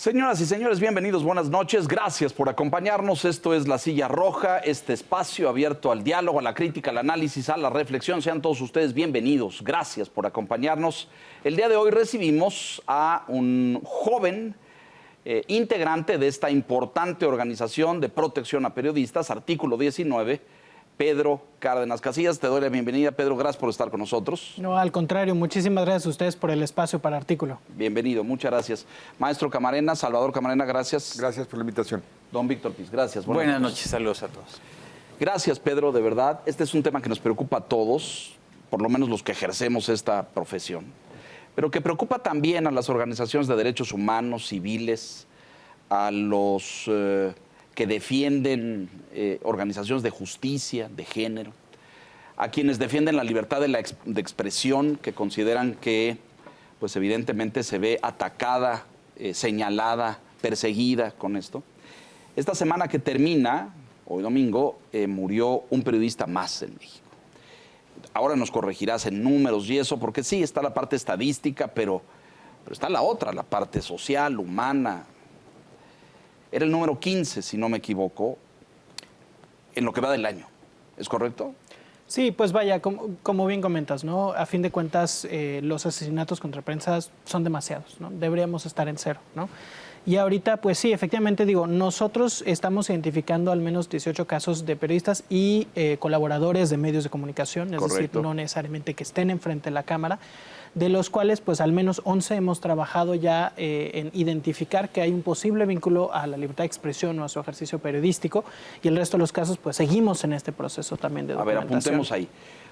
Señoras y señores, bienvenidos, buenas noches, gracias por acompañarnos. Esto es La Silla Roja, este espacio abierto al diálogo, a la crítica, al análisis, a la reflexión. Sean todos ustedes bienvenidos, gracias por acompañarnos. El día de hoy recibimos a un joven integrante de esta importante organización de protección a periodistas, Artículo 19, Pedro Cárdenas Casillas. Te doy la bienvenida, Pedro, gracias por estar con nosotros. No, al contrario, muchísimas gracias a ustedes por el espacio para Artículo. Bienvenido, muchas gracias. Maestro Camarena, Salvador Camarena, gracias. Gracias por la invitación. Don Víctor Piz, gracias. Buenas noches, saludos a todos. Gracias, Pedro, de verdad. Este es un tema que nos preocupa a todos, por lo menos los que ejercemos esta profesión, pero que preocupa también a las organizaciones de derechos humanos, civiles, a los que defienden organizaciones de justicia, de género, a quienes defienden la libertad de expresión, que consideran que, pues evidentemente, se ve atacada, señalada, perseguida con esto. Esta semana que termina, hoy domingo, murió un periodista más en México. Ahora nos corregirás en números y eso, porque sí, está la parte estadística, pero está la otra, la parte social, humana. Era el número 15, si no me equivoco, en lo que va del año. ¿Es correcto? Sí, pues vaya, como bien comentas, ¿no? A fin de cuentas, los asesinatos contra prensa son demasiados, ¿no? Deberíamos estar en cero, ¿no? Y ahorita, pues sí, efectivamente, digo, nosotros estamos identificando al menos 18 casos de periodistas y colaboradores de medios de comunicación, es decir, no necesariamente que estén enfrente de la cámara, de los cuales, pues al menos 11 hemos trabajado ya en identificar que hay un posible vínculo a la libertad de expresión o a su ejercicio periodístico, y el resto de los casos, pues seguimos en este proceso también de documentación. A ver, apuntemos ahí,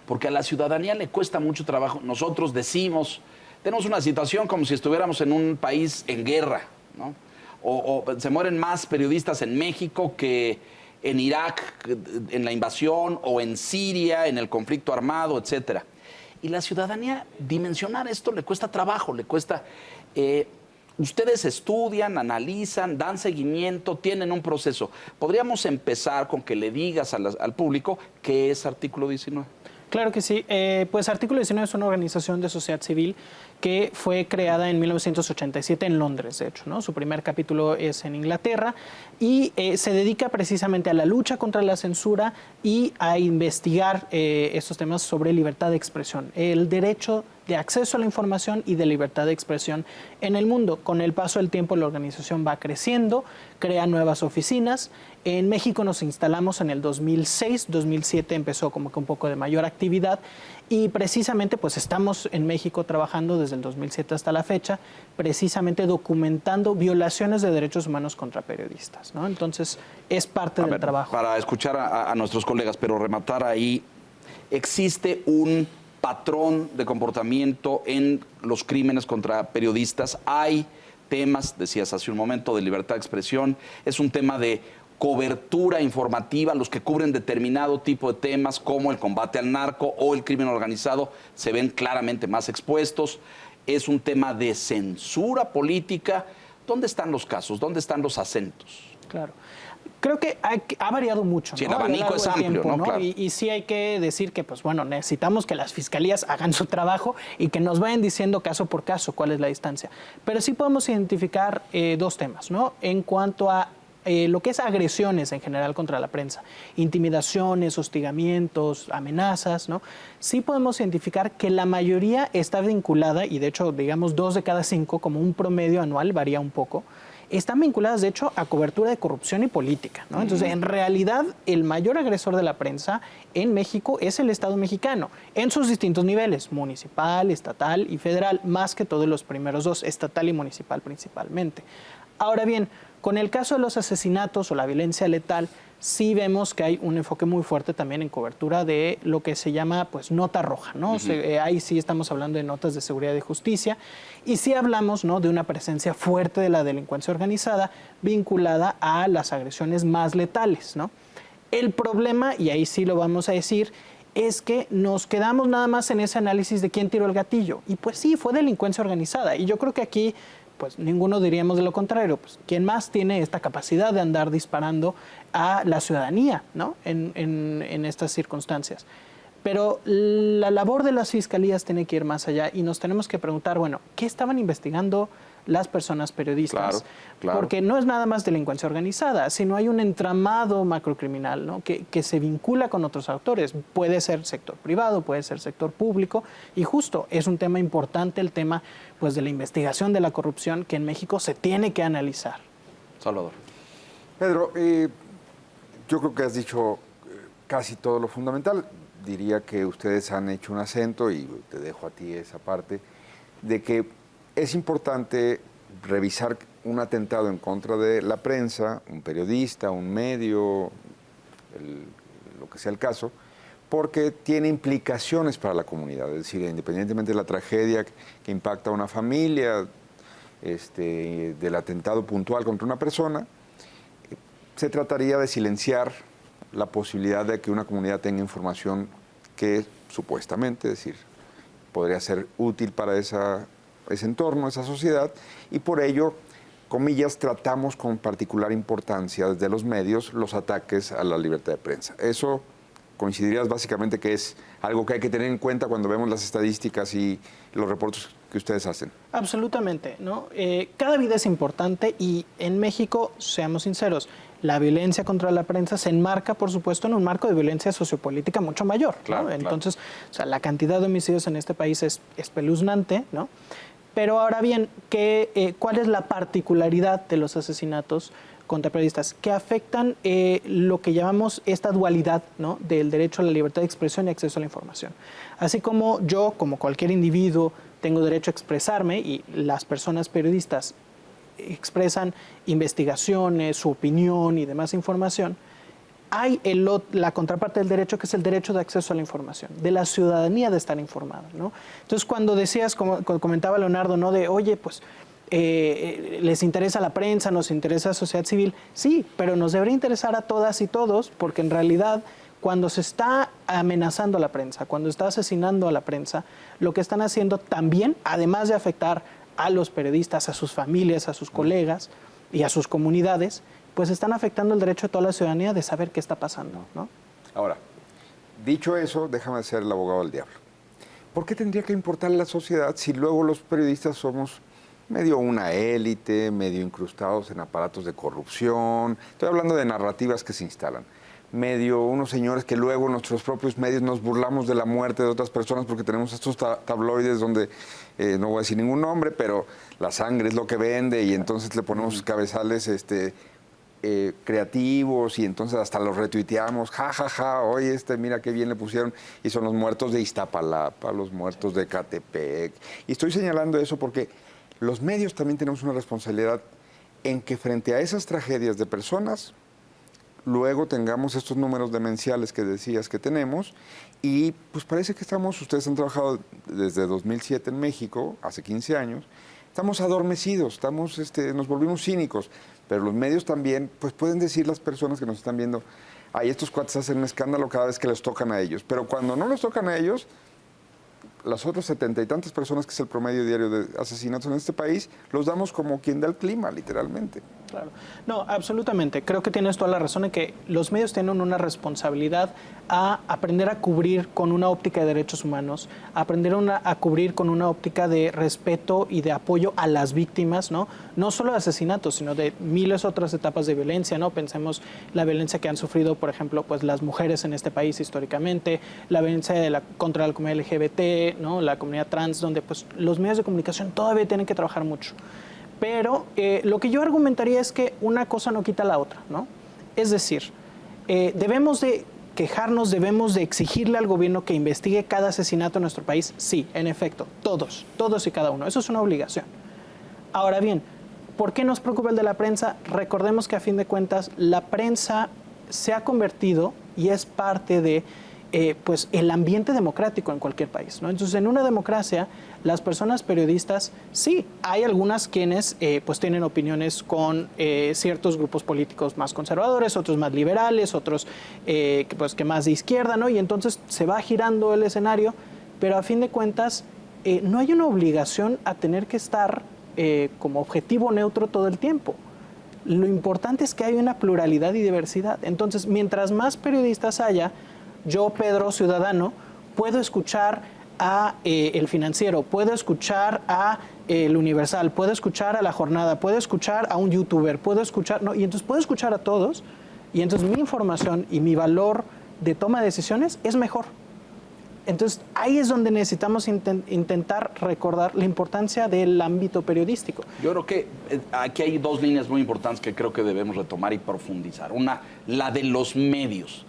porque a la ciudadanía le cuesta mucho trabajo. Nosotros decimos, tenemos una situación como si estuviéramos en un país en guerra, ¿no? O se mueren más periodistas en México que en Irak, en la invasión, o en Siria, en el conflicto armado, etcétera. Y la ciudadanía, dimensionar esto le cuesta trabajo, le cuesta... ustedes estudian, analizan, dan seguimiento, tienen un proceso. Podríamos empezar con que le digas al público qué es Artículo 19. Claro que sí. Pues Artículo 19 es una organización de sociedad civil que fue creada en 1987 en Londres, de hecho, ¿no? Su primer capítulo es en Inglaterra y se dedica precisamente a la lucha contra la censura y a investigar estos temas sobre libertad de expresión, el derecho de acceso a la información y de libertad de expresión en el mundo. Con el paso del tiempo la organización va creciendo, crea nuevas oficinas. En México nos instalamos en el 2006, 2007 empezó como que un poco de mayor actividad y precisamente pues estamos en México trabajando desde el 2007 hasta la fecha, precisamente documentando violaciones de derechos humanos contra periodistas, ¿no? Entonces es parte del trabajo. Para escuchar a nuestros colegas, pero rematar ahí, existe un patrón de comportamiento en los crímenes contra periodistas. Hay temas, decías hace un momento, de libertad de expresión, es un tema de cobertura informativa, los que cubren determinado tipo de temas como el combate al narco o el crimen organizado se ven claramente más expuestos. Es un tema de censura política. ¿Dónde están los casos? ¿Dónde están los acentos? Claro. Creo que ha variado mucho, sí, ¿no? El abanico es amplio, tiempo, ¿no? Claro. Y sí hay que decir que, pues bueno, necesitamos que las fiscalías hagan su trabajo y que nos vayan diciendo caso por caso cuál es la distancia. Pero sí podemos identificar dos temas, ¿no? En cuanto a lo que es agresiones en general contra la prensa, intimidaciones, hostigamientos, amenazas, ¿no? Sí podemos identificar que la mayoría está vinculada, y de hecho, digamos, 2 de cada 5, como un promedio anual, varía un poco, están vinculadas, de hecho, a cobertura de corrupción y política, ¿no? Entonces, en realidad, el mayor agresor de la prensa en México es el Estado mexicano, en sus distintos niveles, municipal, estatal y federal, más que todos los primeros dos, estatal y municipal principalmente. Ahora bien, con el caso de los asesinatos o la violencia letal, sí vemos que hay un enfoque muy fuerte también en cobertura de lo que se llama pues nota roja, ¿no? Ahí sí estamos hablando de notas de seguridad y justicia y sí hablamos, ¿no?, de una presencia fuerte de la delincuencia organizada vinculada a las agresiones más letales, ¿no? El problema, y ahí sí lo vamos a decir, es que nos quedamos nada más en ese análisis de quién tiró el gatillo. Y pues sí, fue delincuencia organizada. Y yo creo que aquí pues ninguno diríamos de lo contrario. Pues, ¿quién más tiene esta capacidad de andar disparando a la ciudadanía, ¿no?, en estas circunstancias? Pero la labor de las fiscalías tiene que ir más allá y nos tenemos que preguntar, bueno, ¿qué estaban investigando las personas periodistas. Claro, claro. Porque no es nada más delincuencia organizada, sino hay un entramado macrocriminal, ¿no? que se vincula con otros actores. Puede ser sector privado, puede ser sector público, y justo es un tema importante el tema pues, de la investigación de la corrupción que en México se tiene que analizar. Salvador. Pedro, yo creo que has dicho casi todo lo fundamental. Diría que ustedes han hecho un acento, y te dejo a ti esa parte, de que es importante revisar un atentado en contra de la prensa, un periodista, un medio, lo que sea el caso, porque tiene implicaciones para la comunidad. Es decir, independientemente de la tragedia que impacta a una familia, del atentado puntual contra una persona, se trataría de silenciar la posibilidad de que una comunidad tenga información que supuestamente, es decir, podría ser útil para ese entorno, esa sociedad, y por ello, comillas, tratamos con particular importancia desde los medios los ataques a la libertad de prensa. Eso coincidirías básicamente que es algo que hay que tener en cuenta cuando vemos las estadísticas y los reportes que ustedes hacen. Absolutamente, ¿no? Cada vida es importante y en México, seamos sinceros, la violencia contra la prensa se enmarca, por supuesto, en un marco de violencia sociopolítica mucho mayor, ¿no? Claro, Entonces, o sea, la cantidad de homicidios en este país es espeluznante, ¿no? Pero ahora bien, ¿cuál es la particularidad de los asesinatos contra periodistas? Que afectan lo que llamamos esta dualidad, ¿no? Del derecho a la libertad de expresión y acceso a la información. Así como yo, como cualquier individuo, tengo derecho a expresarme y las personas periodistas expresan investigaciones, su opinión y demás información, hay la contraparte del derecho, que es el derecho de acceso a la información, de la ciudadanía de estar informada, ¿no? Entonces, cuando decías, como comentaba Leonardo, ¿no? De, oye, pues, les interesa la prensa, nos interesa la sociedad civil, sí, pero nos debería interesar a todas y todos, porque en realidad, cuando se está amenazando a la prensa, cuando está asesinando a la prensa, lo que están haciendo también, además de afectar a los periodistas, a sus familias, a sus colegas y a sus comunidades, pues están afectando el derecho de toda la ciudadanía de saber qué está pasando, ¿no? Ahora, dicho eso, déjame ser el abogado del diablo. ¿Por qué tendría que importar la sociedad si luego los periodistas somos medio una élite, medio incrustados en aparatos de corrupción? Estoy hablando de narrativas que se instalan. Medio unos señores que luego en nuestros propios medios nos burlamos de la muerte de otras personas porque tenemos estos tabloides donde, no voy a decir ningún nombre, pero la sangre es lo que vende y entonces le ponemos cabezales creativos y entonces hasta los retuiteamos, oye, mira qué bien le pusieron, y son los muertos de Iztapalapa, los muertos de Catepec. Y estoy señalando eso porque los medios también tenemos una responsabilidad en que frente a esas tragedias de personas, luego tengamos estos números demenciales que decías que tenemos, y pues parece que ustedes han trabajado desde 2007 en México, hace 15 años, estamos adormecidos, nos volvimos cínicos, pero los medios también, pues pueden decir las personas que nos están viendo, ay, estos cuates hacen un escándalo cada vez que les tocan a ellos, pero cuando no les tocan a ellos, las otras 70 y tantas personas, que es el promedio diario de asesinatos en este país, los damos como quien da el clima, literalmente. Claro. No, absolutamente. Creo que tienes toda la razón en que los medios tienen una responsabilidad a aprender a cubrir con una óptica de derechos humanos, aprender a cubrir con una óptica de respeto y de apoyo a las víctimas, ¿no? No solo de asesinatos, sino de miles otras etapas de violencia, ¿no? Pensemos la violencia que han sufrido, por ejemplo, pues las mujeres en este país históricamente, la violencia contra la comunidad LGBT, ¿no? La comunidad trans, donde pues los medios de comunicación todavía tienen que trabajar mucho. Pero lo que yo argumentaría es que una cosa no quita la otra, ¿no? Es decir, debemos de quejarnos, debemos de exigirle al gobierno que investigue cada asesinato en nuestro país. Sí, en efecto, todos y cada uno. Eso es una obligación. Ahora bien, ¿por qué nos preocupa el de la prensa? Recordemos que a fin de cuentas la prensa se ha convertido y es parte de pues el ambiente democrático en cualquier país, ¿no? Entonces, en una democracia, las personas periodistas, sí, hay algunas quienes pues tienen opiniones con ciertos grupos políticos más conservadores, otros más liberales, otros que más de izquierda, ¿no? Y entonces se va girando el escenario, pero a fin de cuentas no hay una obligación a tener que estar como objetivo neutro todo el tiempo. Lo importante es que hay una pluralidad y diversidad. Entonces, mientras más periodistas haya, yo, Pedro, ciudadano, puedo escuchar a El Financiero, puedo escuchar a el Universal, puedo escuchar a La Jornada, puedo escuchar a un youtuber, puedo escuchar, no, y entonces puedo escuchar a todos, y entonces mi información y mi valor de toma de decisiones es mejor. Entonces, ahí es donde necesitamos intentar recordar la importancia del ámbito periodístico. Yo creo que aquí hay dos líneas muy importantes que creo que debemos retomar y profundizar. Una, la de los medios.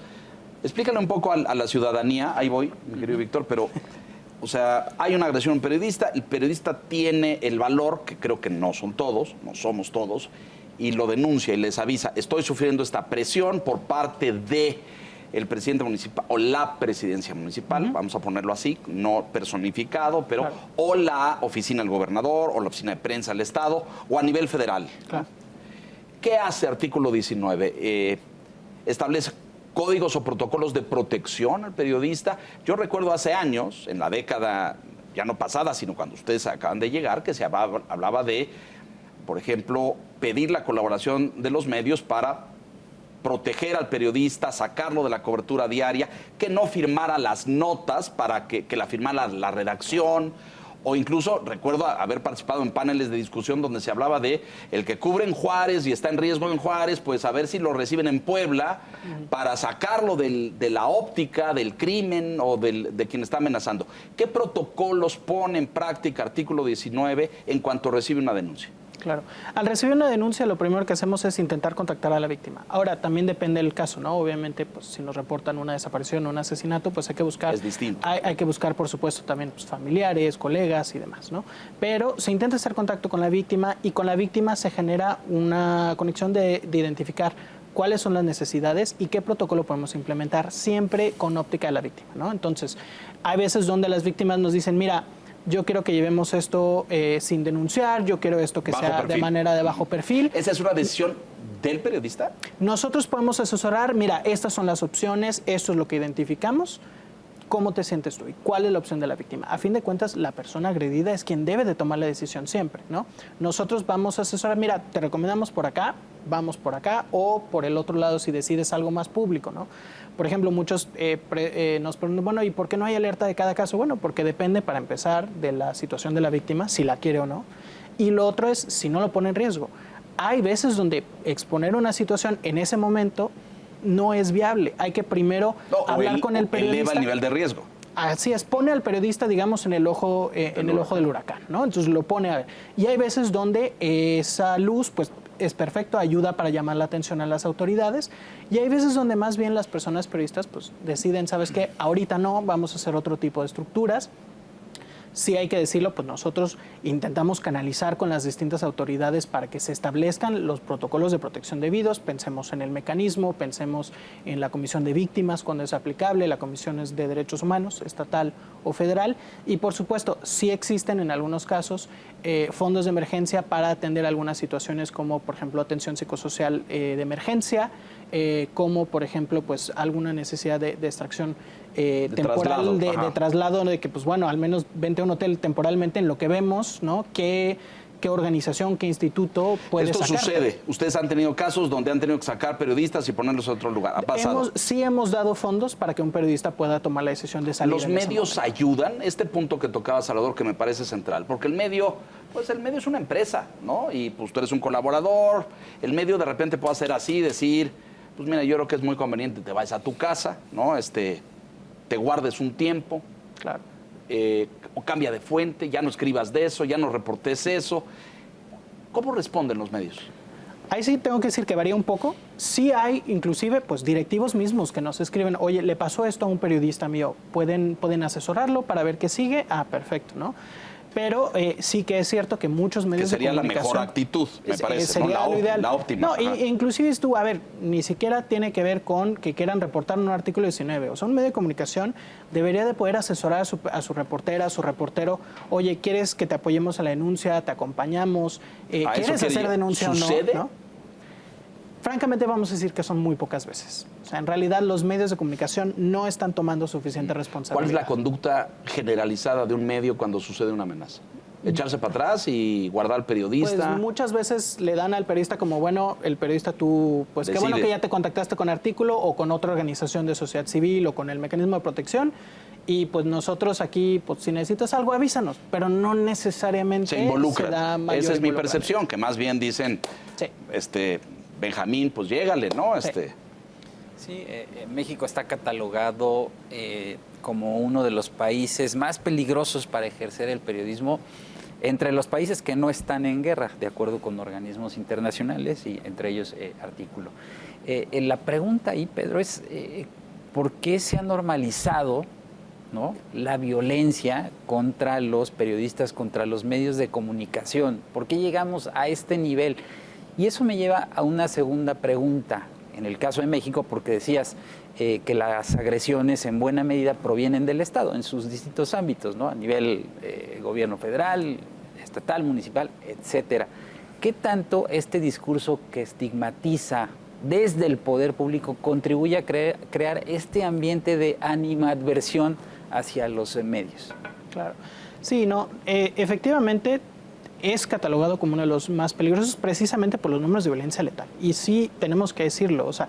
Explícale un poco a la ciudadanía, ahí voy, mi querido Víctor, pero, o sea, hay una agresión a un periodista, el periodista tiene el valor, que creo que no son todos, no somos todos, y lo denuncia y les avisa, estoy sufriendo esta presión por parte de el presidente municipal o la presidencia municipal, vamos a ponerlo así, no personificado, pero claro, o la oficina del gobernador o la oficina de prensa del Estado o a nivel federal. Claro. ¿Qué hace artículo 19? Establece códigos o protocolos de protección al periodista. Yo recuerdo hace años, en la década ya no pasada, sino cuando ustedes acaban de llegar, que se hablaba de, por ejemplo, pedir la colaboración de los medios para proteger al periodista, sacarlo de la cobertura diaria, que no firmara las notas para que la firmara la redacción, o incluso recuerdo haber participado en paneles de discusión donde se hablaba de el que cubre en Juárez y está en riesgo en Juárez, pues a ver si lo reciben en Puebla para sacarlo de la óptica del crimen o de quien está amenazando. ¿Qué protocolos pone en práctica artículo 19 en cuanto recibe una denuncia? Claro. Al recibir una denuncia, lo primero que hacemos es intentar contactar a la víctima. Ahora, también depende del caso, ¿no? Obviamente, pues, si nos reportan una desaparición o un asesinato, pues hay que buscar... Es distinto. Hay que buscar, por supuesto, también pues, familiares, colegas y demás, ¿no? Pero se intenta hacer contacto con la víctima y con la víctima se genera una conexión de identificar cuáles son las necesidades y qué protocolo podemos implementar, siempre con óptica de la víctima, ¿no? Entonces, hay veces donde las víctimas nos dicen, mira, yo quiero que llevemos esto sin denunciar, yo quiero esto que sea de manera de bajo perfil. ¿Esa es una decisión del periodista? Nosotros podemos asesorar, mira, estas son las opciones, esto es lo que identificamos, ¿cómo te sientes tú? ¿Y cuál es la opción de la víctima? A fin de cuentas, la persona agredida es quien debe de tomar la decisión siempre, ¿no? Nosotros vamos a asesorar, mira, te recomendamos por acá, vamos por acá, o por el otro lado si decides algo más público, ¿no? Por ejemplo, muchos nos preguntan, bueno, ¿y por qué no hay alerta de cada caso? Bueno, porque depende, para empezar, de la situación de la víctima, si la quiere o no. Y lo otro es si no lo pone en riesgo. Hay veces donde exponer una situación en ese momento no es viable. Hay que primero hablar con el periodista. Eleva el nivel de riesgo. Así es, pone al periodista, digamos, en el ojo del huracán, ¿no? Entonces lo pone a ver. Y hay veces donde esa luz, pues, es perfecto, ayuda para llamar la atención a las autoridades. Y hay veces donde más bien las personas periodistas, pues, deciden, ¿sabes qué? Ahorita no, vamos a hacer otro tipo de estructuras. Sí hay que decirlo, pues nosotros intentamos canalizar con las distintas autoridades para que se establezcan los protocolos de protección debidos. Pensemos en el mecanismo, pensemos en la Comisión de Víctimas cuando es aplicable, la Comisión de Derechos Humanos, estatal o federal. Y por supuesto, sí existen en algunos casos fondos de emergencia para atender algunas situaciones como, por ejemplo, atención psicosocial de emergencia, como, por ejemplo, pues alguna necesidad de extracción temporal, de traslado, de que, pues bueno, al menos vente a un hotel temporalmente en lo que vemos, ¿no? ¿Qué organización, qué instituto puede sacar? Esto sucede. Ustedes han tenido casos donde han tenido que sacar periodistas y ponerlos a otro lugar. ¿Ha pasado? Sí hemos dado fondos para que un periodista pueda tomar la decisión de salir. ¿Los medios ayudan? Este punto que tocaba Salvador, que me parece central, porque el medio es una empresa, ¿no? Y pues tú eres un colaborador, el medio de repente puede hacer así, decir, pues mira, yo creo que es muy conveniente, te vayas a tu casa, ¿no? Te guardes un tiempo, claro. O cambia de fuente, ya no escribas de eso, ya no reportes eso. ¿Cómo responden los medios? Ahí sí tengo que decir que varía un poco. Sí hay, inclusive, pues directivos mismos que nos escriben, oye, le pasó esto a un periodista mío, ¿pueden asesorarlo para ver qué sigue? Ah, perfecto, ¿no? Pero sí que es cierto que muchos medios de comunicación... sería la mejor actitud, me parece, sería lo ideal. La óptima. No, inclusive tú, a ver, ni siquiera tiene que ver con que quieran reportar un artículo 19. O sea, un medio de comunicación debería de poder asesorar a su reportera, a su reportero. Oye, ¿quieres que te apoyemos en la denuncia? ¿Te acompañamos? ¿Quieres hacer denuncia o no? ¿No? Francamente, vamos a decir que son muy pocas veces. O sea, en realidad los medios de comunicación no están tomando suficiente responsabilidad. ¿Cuál es la conducta generalizada de un medio cuando sucede una amenaza? echarse para atrás y guardar al periodista. Pues muchas veces le dan al periodista como, bueno, el periodista tú, pues qué bueno que ya te contactaste con Artículo o con otra organización de sociedad civil o con el mecanismo de protección y pues nosotros aquí, pues si necesitas algo avísanos, pero no necesariamente se involucran. Da mayor Esa es mi involucramiento. percepción, que más bien dicen, Sí. Benjamín, pues llégale, ¿no? Sí. Sí, México está catalogado como uno de los países más peligrosos para ejercer el periodismo entre los países que no están en guerra, de acuerdo con organismos internacionales y entre ellos Artículo. La pregunta ahí, Pedro, es ¿por qué se ha normalizado, ¿no?, la violencia contra los periodistas, contra los medios de comunicación? ¿Por qué llegamos a este nivel? Y eso me lleva a una segunda pregunta. En el caso de México, porque decías que las agresiones en buena medida provienen del Estado, en sus distintos ámbitos, ¿no?, a nivel gobierno federal, estatal, municipal, etcétera. ¿Qué tanto este discurso que estigmatiza desde el poder público contribuye a crear este ambiente de animadversión hacia los medios? Claro. Sí, no, efectivamente es catalogado como uno de los más peligrosos precisamente por los números de violencia letal. Y sí tenemos que decirlo, o sea,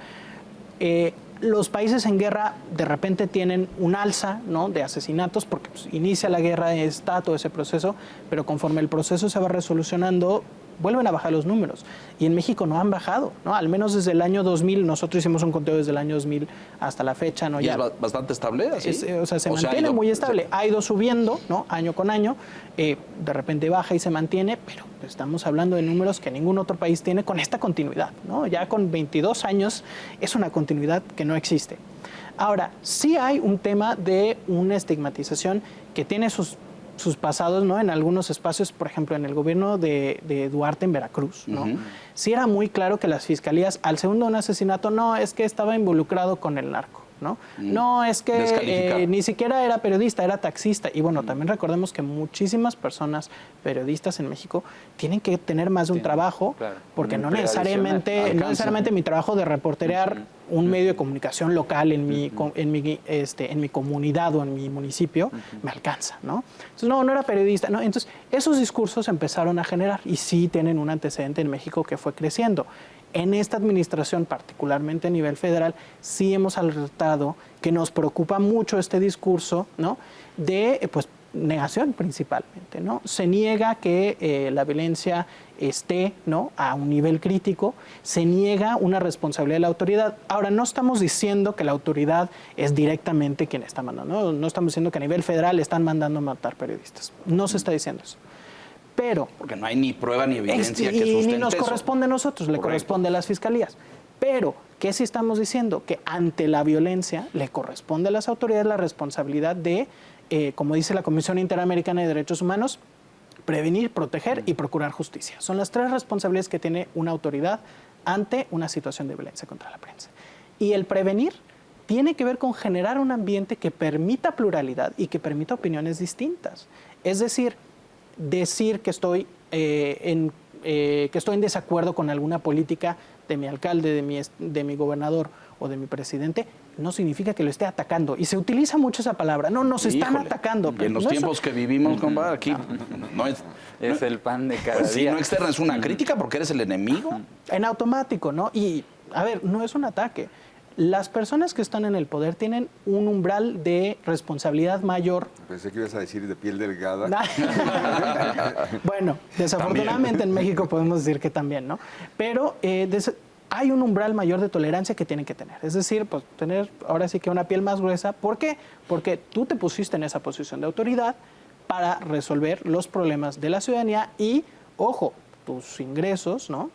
los países en guerra de repente tienen un alza, ¿no?, de asesinatos porque pues, inicia la guerra, está todo ese proceso, pero conforme el proceso se va resolucionando, vuelven a bajar los números. Y en México no han bajado, ¿no? Al menos desde el año 2000, nosotros hicimos un conteo desde el año 2000 hasta la fecha, ¿no? ¿Y Ya, es bastante estable? ¿Así? o sea, se mantiene muy estable. Ha ido subiendo, ¿no?, año con año. De repente baja y se mantiene, pero estamos hablando de números que ningún otro país tiene con esta continuidad, ¿no? Ya con 22 años es una continuidad que no existe. Ahora, sí hay un tema de una estigmatización que tiene sus pasados, ¿no?, en algunos espacios, por ejemplo, en el gobierno de Duarte en Veracruz, ¿no? Sí era muy claro que las fiscalías, al segundo de un asesinato, no, es que estaba involucrado con el narco, ¿no? No, es que ni siquiera era periodista, era taxista. Y bueno, también recordemos que muchísimas personas periodistas en México tienen que tener más de un trabajo, claro, porque no necesariamente mi trabajo de reporterear un medio de comunicación local en mi comunidad o en mi municipio me alcanza, ¿no? Entonces, no era periodista, ¿no? Entonces, esos discursos empezaron a generar y sí tienen un antecedente en México que fue creciendo. En esta administración, particularmente a nivel federal, sí hemos alertado que nos preocupa mucho este discurso, ¿no?, de pues, negación principalmente, ¿no? Se niega que la violencia esté, ¿no?, a un nivel crítico, se niega una responsabilidad de la autoridad. Ahora, no estamos diciendo que la autoridad es directamente quien está mandando, no estamos diciendo que a nivel federal están mandando a matar periodistas, no se está diciendo eso. Pero, porque no hay ni prueba ni evidencia que sustente ni nos eso. Corresponde a nosotros, le corresponde a las fiscalías. Pero, ¿qué sí estamos diciendo? Que ante la violencia le corresponde a las autoridades la responsabilidad de, como dice la Comisión Interamericana de Derechos Humanos, prevenir, proteger y procurar justicia. Son las tres responsabilidades que tiene una autoridad ante una situación de violencia contra la prensa. Y el prevenir tiene que ver con generar un ambiente que permita pluralidad y que permita opiniones distintas. Es decir que estoy en desacuerdo con alguna política de mi alcalde, de mi gobernador o de mi presidente, no significa que lo esté atacando. Y se utiliza mucho esa palabra. No, nos están atacando. Y en los tiempos que vivimos, compadre, aquí no es... Es el pan de cada día. Si no externas una crítica porque eres el enemigo. En automático, ¿no? Y, a ver, no es un ataque. Las personas que están en el poder tienen un umbral de responsabilidad mayor. Pensé que ibas a decir de piel delgada. Bueno, desafortunadamente en México podemos decir que también, ¿no? Pero hay un umbral mayor de tolerancia que tienen que tener. Es decir, pues tener ahora sí que una piel más gruesa. ¿Por qué? Porque tú te pusiste en esa posición de autoridad para resolver los problemas de la ciudadanía y, ojo, tus ingresos, ¿no?,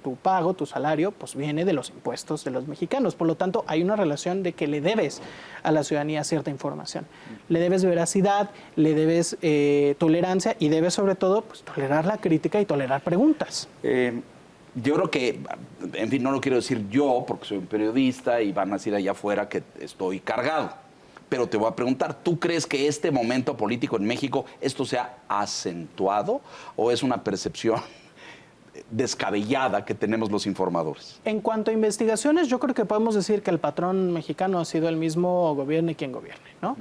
tu pago, tu salario, pues viene de los impuestos de los mexicanos. Por lo tanto, hay una relación de que le debes a la ciudadanía cierta información. Le debes veracidad, le debes tolerancia y debes sobre todo pues, tolerar la crítica y tolerar preguntas. Yo creo que, en fin, no lo quiero decir yo porque soy un periodista y van a decir allá afuera que estoy cargado. Pero te voy a preguntar, ¿tú crees que este momento político en México, esto se ha acentuado o es una percepción descabellada que tenemos los informadores? En cuanto a investigaciones, yo creo que podemos decir que el patrón mexicano ha sido el mismo gobierne quien gobierne, ¿no?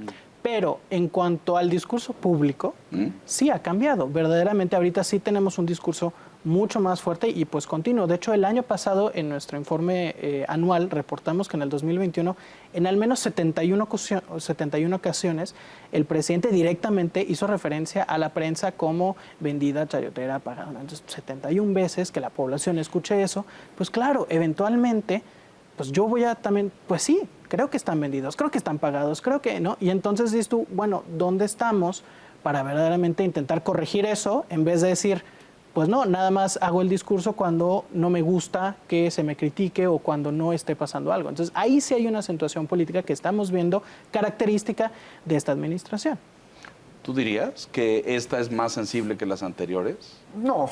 Pero en cuanto al discurso público, sí ha cambiado. Verdaderamente ahorita sí tenemos un discurso mucho más fuerte y pues continuo. De hecho, el año pasado en nuestro informe anual reportamos que en el 2021 en al menos 71 ocasiones el presidente directamente hizo referencia a la prensa como vendida, chayotera, pagada. Entonces, 71 veces que la población escuche eso, pues claro, eventualmente, pues yo voy a también, pues sí, creo que están vendidos, creo que están pagados, creo que no. Y entonces dices tú, bueno, ¿dónde estamos para verdaderamente intentar corregir eso en vez de decir, pues no, nada más hago el discurso cuando no me gusta que se me critique o cuando no esté pasando algo? Entonces, ahí sí hay una acentuación política que estamos viendo característica de esta administración. ¿Tú dirías que esta es más sensible que las anteriores? No.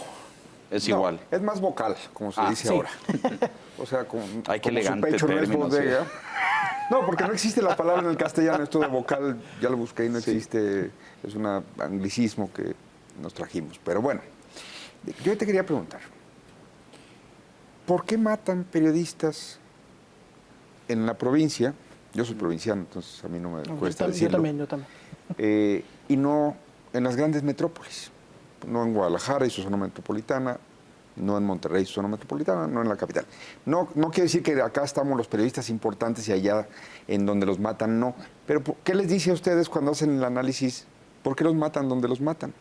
Es No, igual. es más vocal, como se dice sí. ahora. O sea, Ay, qué como su elegante pecho no es término, bodega. sí. No, porque no existe la palabra en el castellano, esto de vocal, ya lo busqué y no existe, es un anglicismo que nos trajimos. Pero bueno, yo te quería preguntar, ¿por qué matan periodistas en la provincia? Yo soy provinciano, entonces a mí no me cuesta decirlo. Yo también. Y no en las grandes metrópolis? No en Guadalajara y su zona metropolitana, no en Monterrey y su zona metropolitana, no en la capital. No quiere decir que acá estamos los periodistas importantes y allá en donde los matan, no. Pero ¿qué les dice a ustedes cuando hacen el análisis? ¿Por qué los matan donde los matan?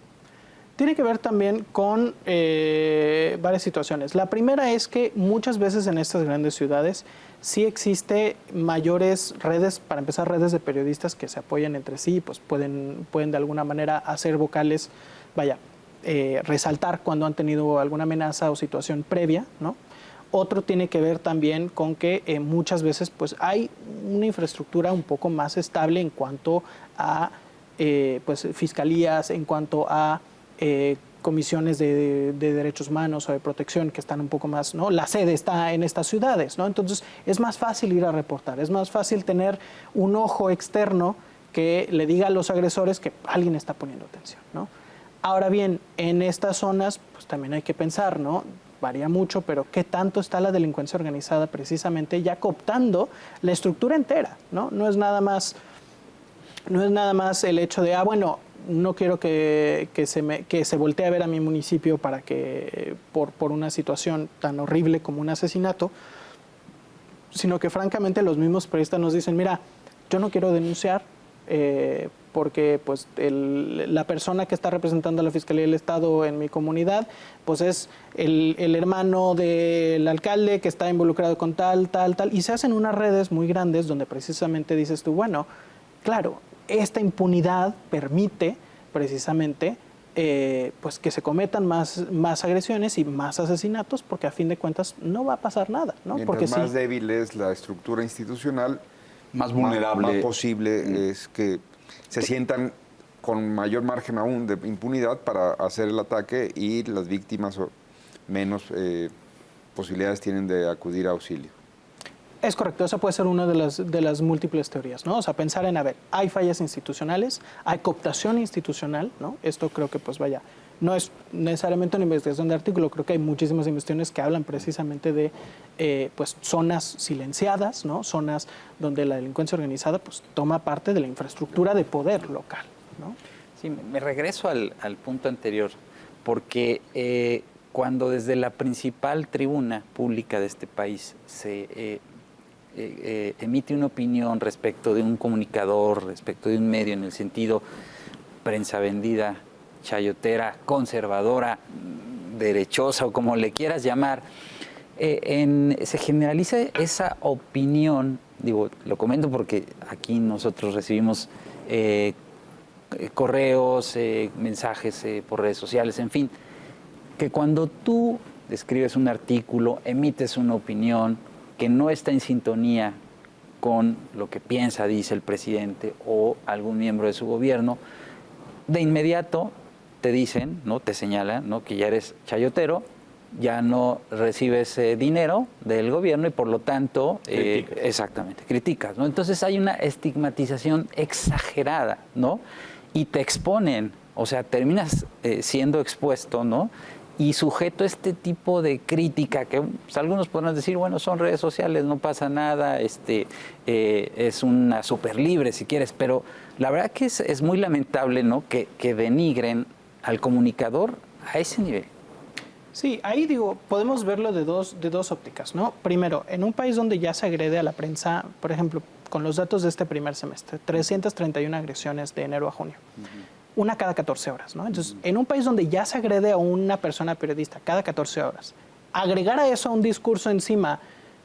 Tiene que ver también con varias situaciones. La primera es que muchas veces en estas grandes ciudades sí existe mayores redes, para empezar, redes de periodistas que se apoyan entre sí, pues pueden de alguna manera hacer vocales, resaltar cuando han tenido alguna amenaza o situación previa, ¿no? Otro tiene que ver también con que muchas veces pues hay una infraestructura un poco más estable en cuanto a pues fiscalías, en cuanto a comisiones de derechos humanos o de protección que están un poco más, ¿no? La sede está en estas ciudades, ¿no? Entonces es más fácil ir a reportar, es más fácil tener un ojo externo que le diga a los agresores que alguien está poniendo atención, ¿no? Ahora bien, en estas zonas pues también hay que pensar, ¿no? Varía mucho, pero ¿qué tanto está la delincuencia organizada precisamente ya cooptando la estructura entera, ¿no? No es nada más el hecho de, bueno, no quiero que se voltee a ver a mi municipio para que por una situación tan horrible como un asesinato, sino que francamente los mismos periodistas nos dicen, mira, yo no quiero denunciar porque pues la persona que está representando a la Fiscalía del Estado en mi comunidad pues es el hermano del alcalde que está involucrado con tal, y se hacen unas redes muy grandes donde precisamente dices tú, bueno, claro, esta impunidad permite precisamente pues que se cometan más agresiones y más asesinatos, porque a fin de cuentas no va a pasar nada, ¿no? Mientras porque más débil es la estructura institucional, Más vulnerable. más posible es que se sientan con mayor margen aún de impunidad para hacer el ataque y las víctimas menos posibilidades tienen de acudir a auxilio. Es correcto, esa puede ser una de las múltiples teorías, ¿no? O sea, pensar en, hay fallas institucionales, hay cooptación institucional, ¿no? Esto creo que, pues no es necesariamente una investigación de artículo, creo que hay muchísimas investigaciones que hablan precisamente de, pues, zonas silenciadas, ¿no? Zonas donde la delincuencia organizada, pues, toma parte de la infraestructura de poder local, ¿no? Sí, me regreso al punto anterior, porque cuando desde la principal tribuna pública de este país se emite una opinión respecto de un comunicador, respecto de un medio, en el sentido prensa vendida, chayotera, conservadora, derechosa o como le quieras llamar, se generaliza esa opinión, digo, lo comento porque aquí nosotros recibimos correos, mensajes por redes sociales, en fin, que cuando tú escribes un artículo, emites una opinión que no está en sintonía con lo que piensa, dice el presidente o algún miembro de su gobierno, de inmediato te dicen, ¿no? Te señalan, ¿no? Que ya eres chayotero, ya no recibes dinero del gobierno y por lo tanto, exactamente, criticas, ¿no? Entonces hay una estigmatización exagerada, ¿no? Y te exponen, o sea, terminas siendo expuesto, ¿no? y sujeto a este tipo de crítica que pues, algunos podrán decir, bueno, son redes sociales, no pasa nada, es una super libre si quieres, pero la verdad que es muy lamentable, ¿no? que denigren al comunicador a ese nivel. Sí, ahí digo, podemos verlo de dos ópticas, ¿no? Primero, en un país donde ya se agrede a la prensa, por ejemplo, con los datos de este primer semestre, 331 agresiones de enero a junio. Una cada 14 horas, ¿no? Entonces, en un país donde ya se agrede a una persona periodista cada 14 horas, agregar a eso un discurso encima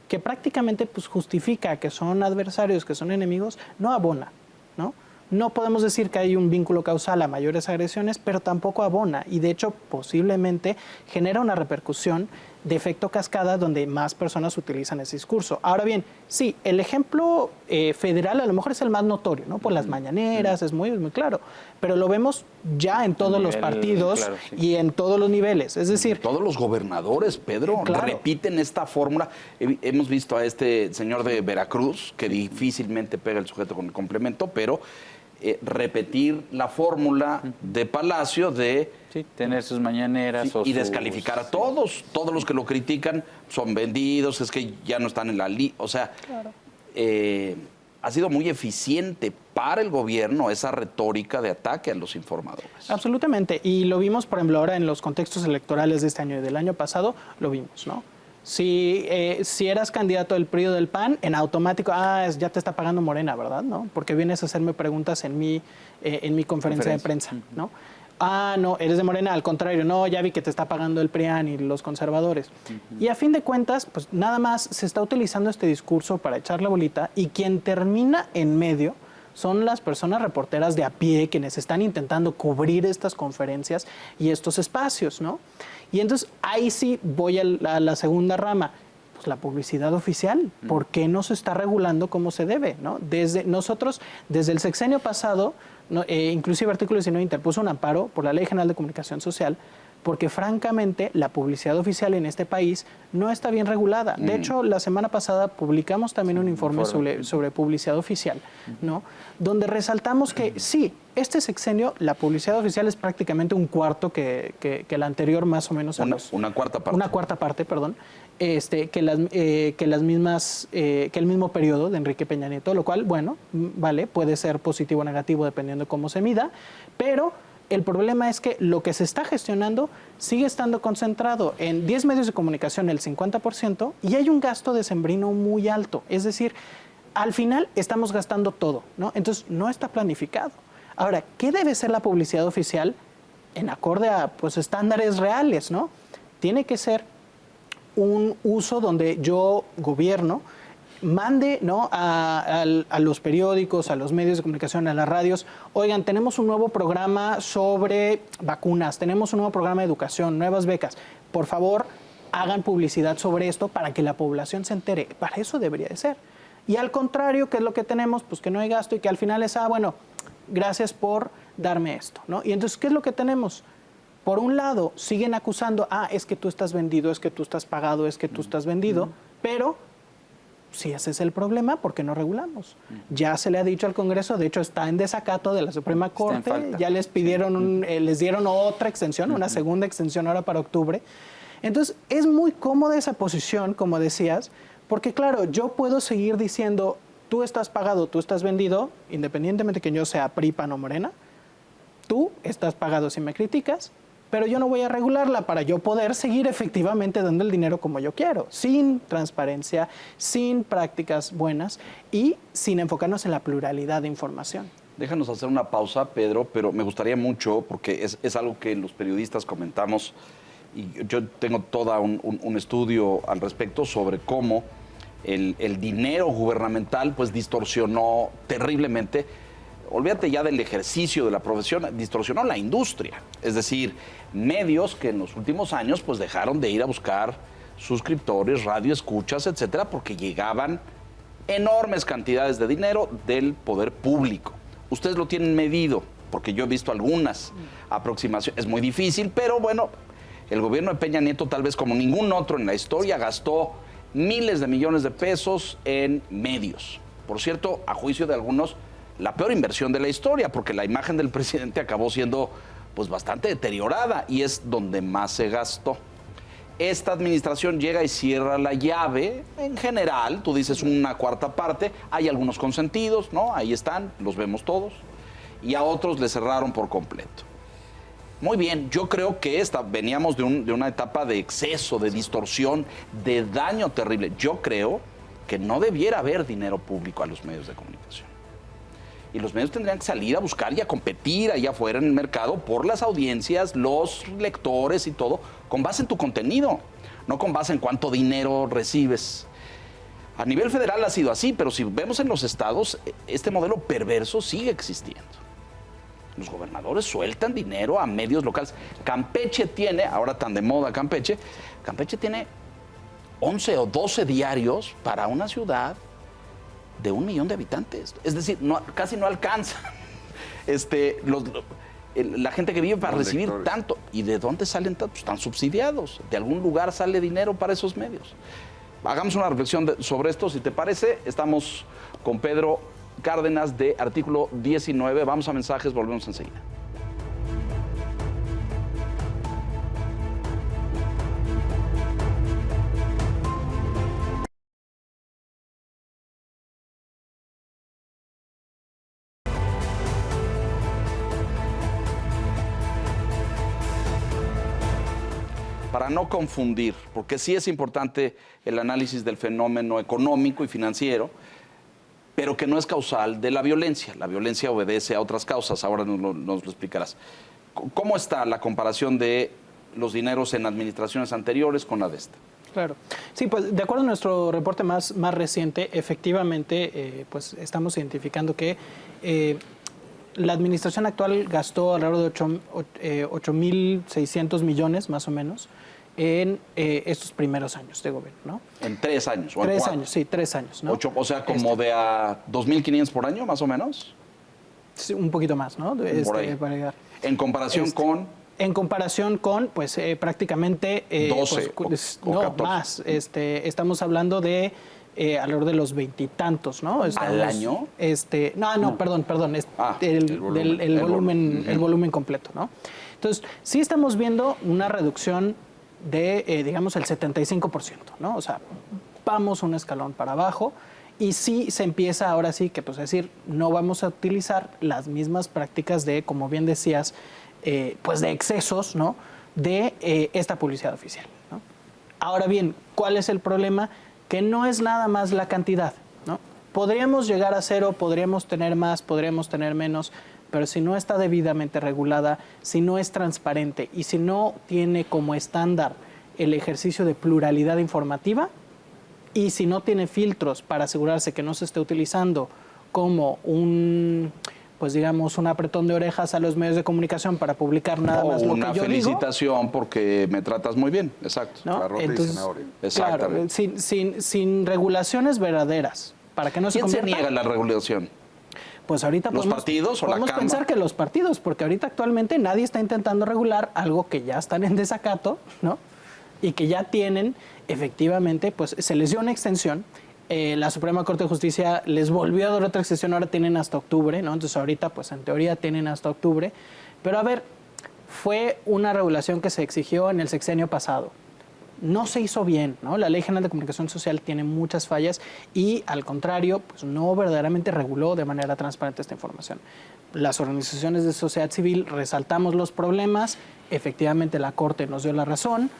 que prácticamente pues, justifica que son adversarios, que son enemigos, no abona, ¿no? No podemos decir que hay un vínculo causal a mayores agresiones, pero tampoco abona y de hecho posiblemente genera una repercusión de efecto cascada donde más personas utilizan ese discurso. Ahora bien, sí, el ejemplo federal a lo mejor es el más notorio, ¿no? Por las mañaneras, es muy claro, pero lo vemos ya en todos los partidos claro, sí. Y en todos los niveles, es decir... Todos los gobernadores, Pedro, claro. Repiten esta fórmula. Hemos visto a este señor de Veracruz, que difícilmente pega el sujeto con el complemento, pero... repetir la fórmula de Palacio de... Sí, tener sus mañaneras. Sí, y descalificar a todos. Todos los que lo critican son vendidos, es que ya no están en la o sea, claro. Ha sido muy eficiente para el gobierno esa retórica de ataque a los informadores. Absolutamente. Y lo vimos, por ejemplo, ahora en los contextos electorales de este año y del año pasado, lo vimos, ¿no? Si eras candidato del PRI o del PAN, en automático, ya te está pagando Morena, ¿verdad? ¿No? Porque vienes a hacerme preguntas en mi conferencia de prensa, ¿no? No, eres de Morena, al contrario, no, ya vi que te está pagando el PRIAN y los conservadores. Y a fin de cuentas, pues nada más se está utilizando este discurso para echar la bolita y quien termina en medio son las personas reporteras de a pie quienes están intentando cubrir estas conferencias y estos espacios, ¿no? Y entonces ahí sí voy a la segunda rama, pues la publicidad oficial. ¿Por qué no se está regulando como se debe, ¿no? Desde el sexenio pasado, inclusive Artículo 19 interpuso un amparo por la Ley General de Comunicación Social porque francamente la publicidad oficial en este país no está bien regulada. De hecho, la semana pasada publicamos también un informe sobre publicidad oficial, ¿no? Donde resaltamos que sí, este sexenio, la publicidad oficial es prácticamente un cuarto que el anterior más o menos. Una cuarta parte. Una cuarta parte, perdón. Que el mismo periodo de Enrique Peña Nieto, lo cual, bueno, vale, puede ser positivo o negativo dependiendo de cómo se mida, pero el problema es que lo que se está gestionando sigue estando concentrado en 10 medios de comunicación, el 50%, y hay un gasto decembrino muy alto. Es decir, al final estamos gastando todo, ¿no? Entonces, no está planificado. Ahora, ¿qué debe ser la publicidad oficial en acorde a pues, estándares reales, ¿no? Tiene que ser un uso donde yo, gobierno, mande, ¿no? a los periódicos, a los medios de comunicación, a las radios, oigan, tenemos un nuevo programa sobre vacunas, tenemos un nuevo programa de educación, nuevas becas, por favor, hagan publicidad sobre esto para que la población se entere. Para eso debería de ser. Y al contrario, ¿qué es lo que tenemos? Pues que no hay gasto y que al final es, bueno, gracias por darme esto, ¿no? Y entonces, ¿qué es lo que tenemos? Por un lado, siguen acusando, es que tú estás vendido, es que tú estás pagado, es que tú estás vendido, pero si ese es el problema, ¿por qué no regulamos? Ya se le ha dicho al Congreso, de hecho está en desacato de la Suprema Corte, ya les pidieron, les dieron otra extensión, una segunda extensión ahora para octubre. Entonces, es muy cómoda esa posición, como decías, porque claro, yo puedo seguir diciendo, tú estás pagado, tú estás vendido, independientemente que yo sea PRI, PAN o Morena, tú estás pagado si me criticas, pero yo no voy a regularla para yo poder seguir efectivamente dando el dinero como yo quiero, sin transparencia, sin prácticas buenas y sin enfocarnos en la pluralidad de información. Déjanos hacer una pausa, Pedro, pero me gustaría mucho, porque es algo que los periodistas comentamos, y yo tengo todo un estudio al respecto sobre cómo el dinero gubernamental pues distorsionó terriblemente. Olvídate ya del ejercicio de la profesión, distorsionó la industria. Es decir, medios que en los últimos años pues dejaron de ir a buscar suscriptores, radioescuchas, etcétera, porque llegaban enormes cantidades de dinero del poder público. Ustedes lo tienen medido, porque yo he visto algunas aproximaciones. Es muy difícil, pero bueno, el gobierno de Peña Nieto, tal vez como ningún otro en la historia, gastó miles de millones de pesos en medios. Por cierto, a juicio de algunos, la peor inversión de la historia, porque la imagen del presidente acabó siendo pues bastante deteriorada y es donde más se gastó. Esta administración llega y cierra la llave, en general, tú dices una cuarta parte, hay algunos consentidos, ¿no? Ahí están, los vemos todos, y a otros le cerraron por completo. Muy bien, yo creo que veníamos de una etapa de exceso, de distorsión, de daño terrible. Yo creo que no debiera haber dinero público a los medios de comunicación. Y los medios tendrían que salir a buscar y a competir allá afuera en el mercado por las audiencias, los lectores y todo, con base en tu contenido, no con base en cuánto dinero recibes. A nivel federal ha sido así, pero si vemos en los estados, este modelo perverso sigue existiendo. Los gobernadores sueltan dinero a medios locales. Campeche tiene, ahora tan de moda Campeche tiene 11 o 12 diarios para una ciudad de 1 millón de habitantes. Es decir, casi no alcanza la gente que vive para recibir lectores. tanto. ¿Y de dónde salen tanto? Pues están subsidiados. De algún lugar sale dinero para esos medios. Hagamos una reflexión sobre esto, si te parece. Estamos con Pedro Cárdenas de Artículo 19. Vamos a mensajes, volvemos enseguida. Para no confundir, porque sí es importante el análisis del fenómeno económico y financiero, pero que no es causal de la violencia. La violencia obedece a otras causas, ahora nos lo explicarás. ¿Cómo está la comparación de los dineros en administraciones anteriores con la de esta? Claro. Sí, pues de acuerdo a nuestro reporte más reciente, efectivamente, pues estamos identificando que la administración actual gastó alrededor de 8.600 millones, más o menos, en estos primeros años de gobierno, ¿no? ¿En 3 años? ¿O en 3 4? años, sí, 3 años, ¿no? 8, o sea, como de a 2.500 por año, más o menos. Sí, un poquito más, ¿no? Por ahí. Para llegar. En comparación con... En comparación con, pues, prácticamente... 12 pues, o no, 14. más. Estamos hablando de alrededor de los 20 y tantos, ¿no? ¿Al año? No, perdón. El volumen completo, ¿no? Entonces, sí estamos viendo una reducción de, digamos, el 75%, ¿no? O sea, vamos un escalón para abajo y sí se empieza ahora sí que, pues, decir, no vamos a utilizar las mismas prácticas de, como bien decías, pues de excesos, ¿no? De esta publicidad oficial, ¿no? Ahora bien, ¿cuál es el problema? Que no es nada más la cantidad, ¿no? Podríamos llegar a cero, podríamos tener más, podríamos tener menos, pero si no está debidamente regulada, si no es transparente y si no tiene como estándar el ejercicio de pluralidad informativa y si no tiene filtros para asegurarse que no se esté utilizando como pues digamos, un apretón de orejas a los medios de comunicación para publicar nada más lo que yo digo. Una felicitación porque me tratas muy bien, exacto. ¿No? Entonces, claro, sin regulaciones verdaderas, para que no se ¿Quién se convierta... niega la regulación? Pues ahorita ¿Los partidos o la podemos Cámara? pensar que los partidos, porque ahorita actualmente nadie está intentando regular algo que ya están en desacato, ¿no? Y que ya tienen, efectivamente, pues se les dio una extensión. La Suprema Corte de Justicia les volvió a dar otra extensión, ahora tienen hasta octubre, ¿no? Entonces ahorita, pues en teoría tienen hasta octubre. Pero a ver, fue una regulación que se exigió en el sexenio pasado. No se hizo bien, ¿no? La Ley General de Comunicación Social tiene muchas fallas y, al contrario, pues no verdaderamente reguló de manera transparente esta información. Las organizaciones de sociedad civil resaltamos los problemas, efectivamente la Corte nos dio la razón,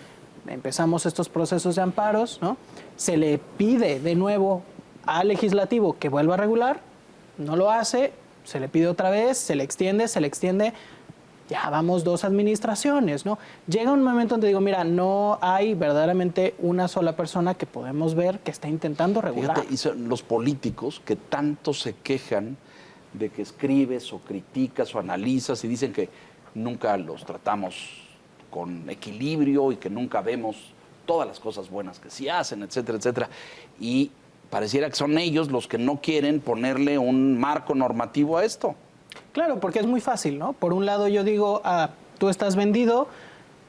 empezamos estos procesos de amparos, ¿no? Se le pide de nuevo al legislativo que vuelva a regular, no lo hace, se le pide otra vez, se le extiende, ya vamos 2 administraciones, ¿no? Llega un momento donde digo, mira, no hay verdaderamente una sola persona que podemos ver que está intentando regular. Fíjate, y son los políticos que tanto se quejan de que escribes o criticas o analizas y dicen que nunca los tratamos con equilibrio y que nunca vemos todas las cosas buenas que sí hacen, etcétera, etcétera. Y pareciera que son ellos los que no quieren ponerle un marco normativo a esto. Claro, porque es muy fácil, ¿no? Por un lado yo digo, tú estás vendido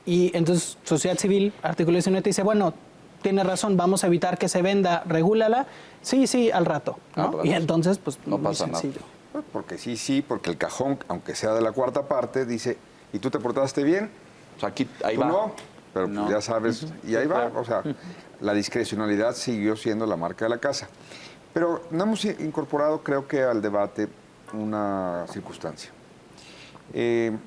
y entonces sociedad civil, artículo 19, te dice, bueno, tienes razón, vamos a evitar que se venda, regúlala. Sí, al rato, ¿no? Y entonces, pues, no muy pasa sencillo. nada. Porque sí, porque el cajón, aunque sea de la cuarta parte, dice ¿Y tú te portaste bien? O sea, aquí, ahí Tú va. no, pero pues No. ya sabes, y ahí va. O sea, la discrecionalidad siguió siendo la marca de la casa. Pero no hemos incorporado, creo que, al debate una circunstancia. El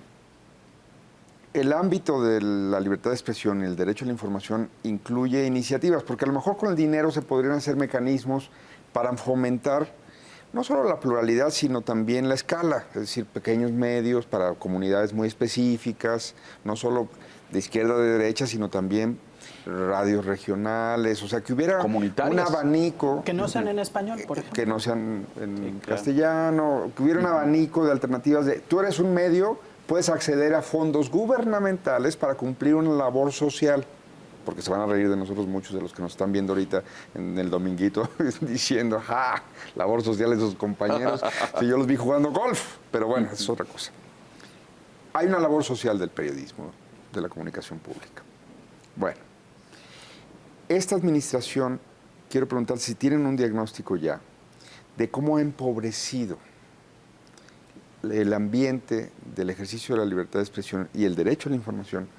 ámbito de la libertad de expresión y el derecho a la información incluye iniciativas, porque a lo mejor con el dinero se podrían hacer mecanismos para fomentar no solo la pluralidad, sino también la escala, es decir, pequeños medios para comunidades muy específicas, no solo de izquierda o de derecha, sino también radios regionales, o sea, que hubiera un Comunitarias. abanico. Que no sean en español, por ejemplo. Que no sean en Sí, claro. castellano, que hubiera un abanico de alternativas de, tú eres un medio, puedes acceder a fondos gubernamentales para cumplir una labor social, porque se van a reír de nosotros muchos de los que nos están viendo ahorita en el dominguito, diciendo, ¡ja! Labor social de sus compañeros, si yo los vi jugando golf, pero bueno, es otra cosa. Hay una labor social del periodismo, de la comunicación pública. Bueno, esta administración, quiero preguntar si tienen un diagnóstico ya de cómo ha empobrecido el ambiente del ejercicio de la libertad de expresión y el derecho a la información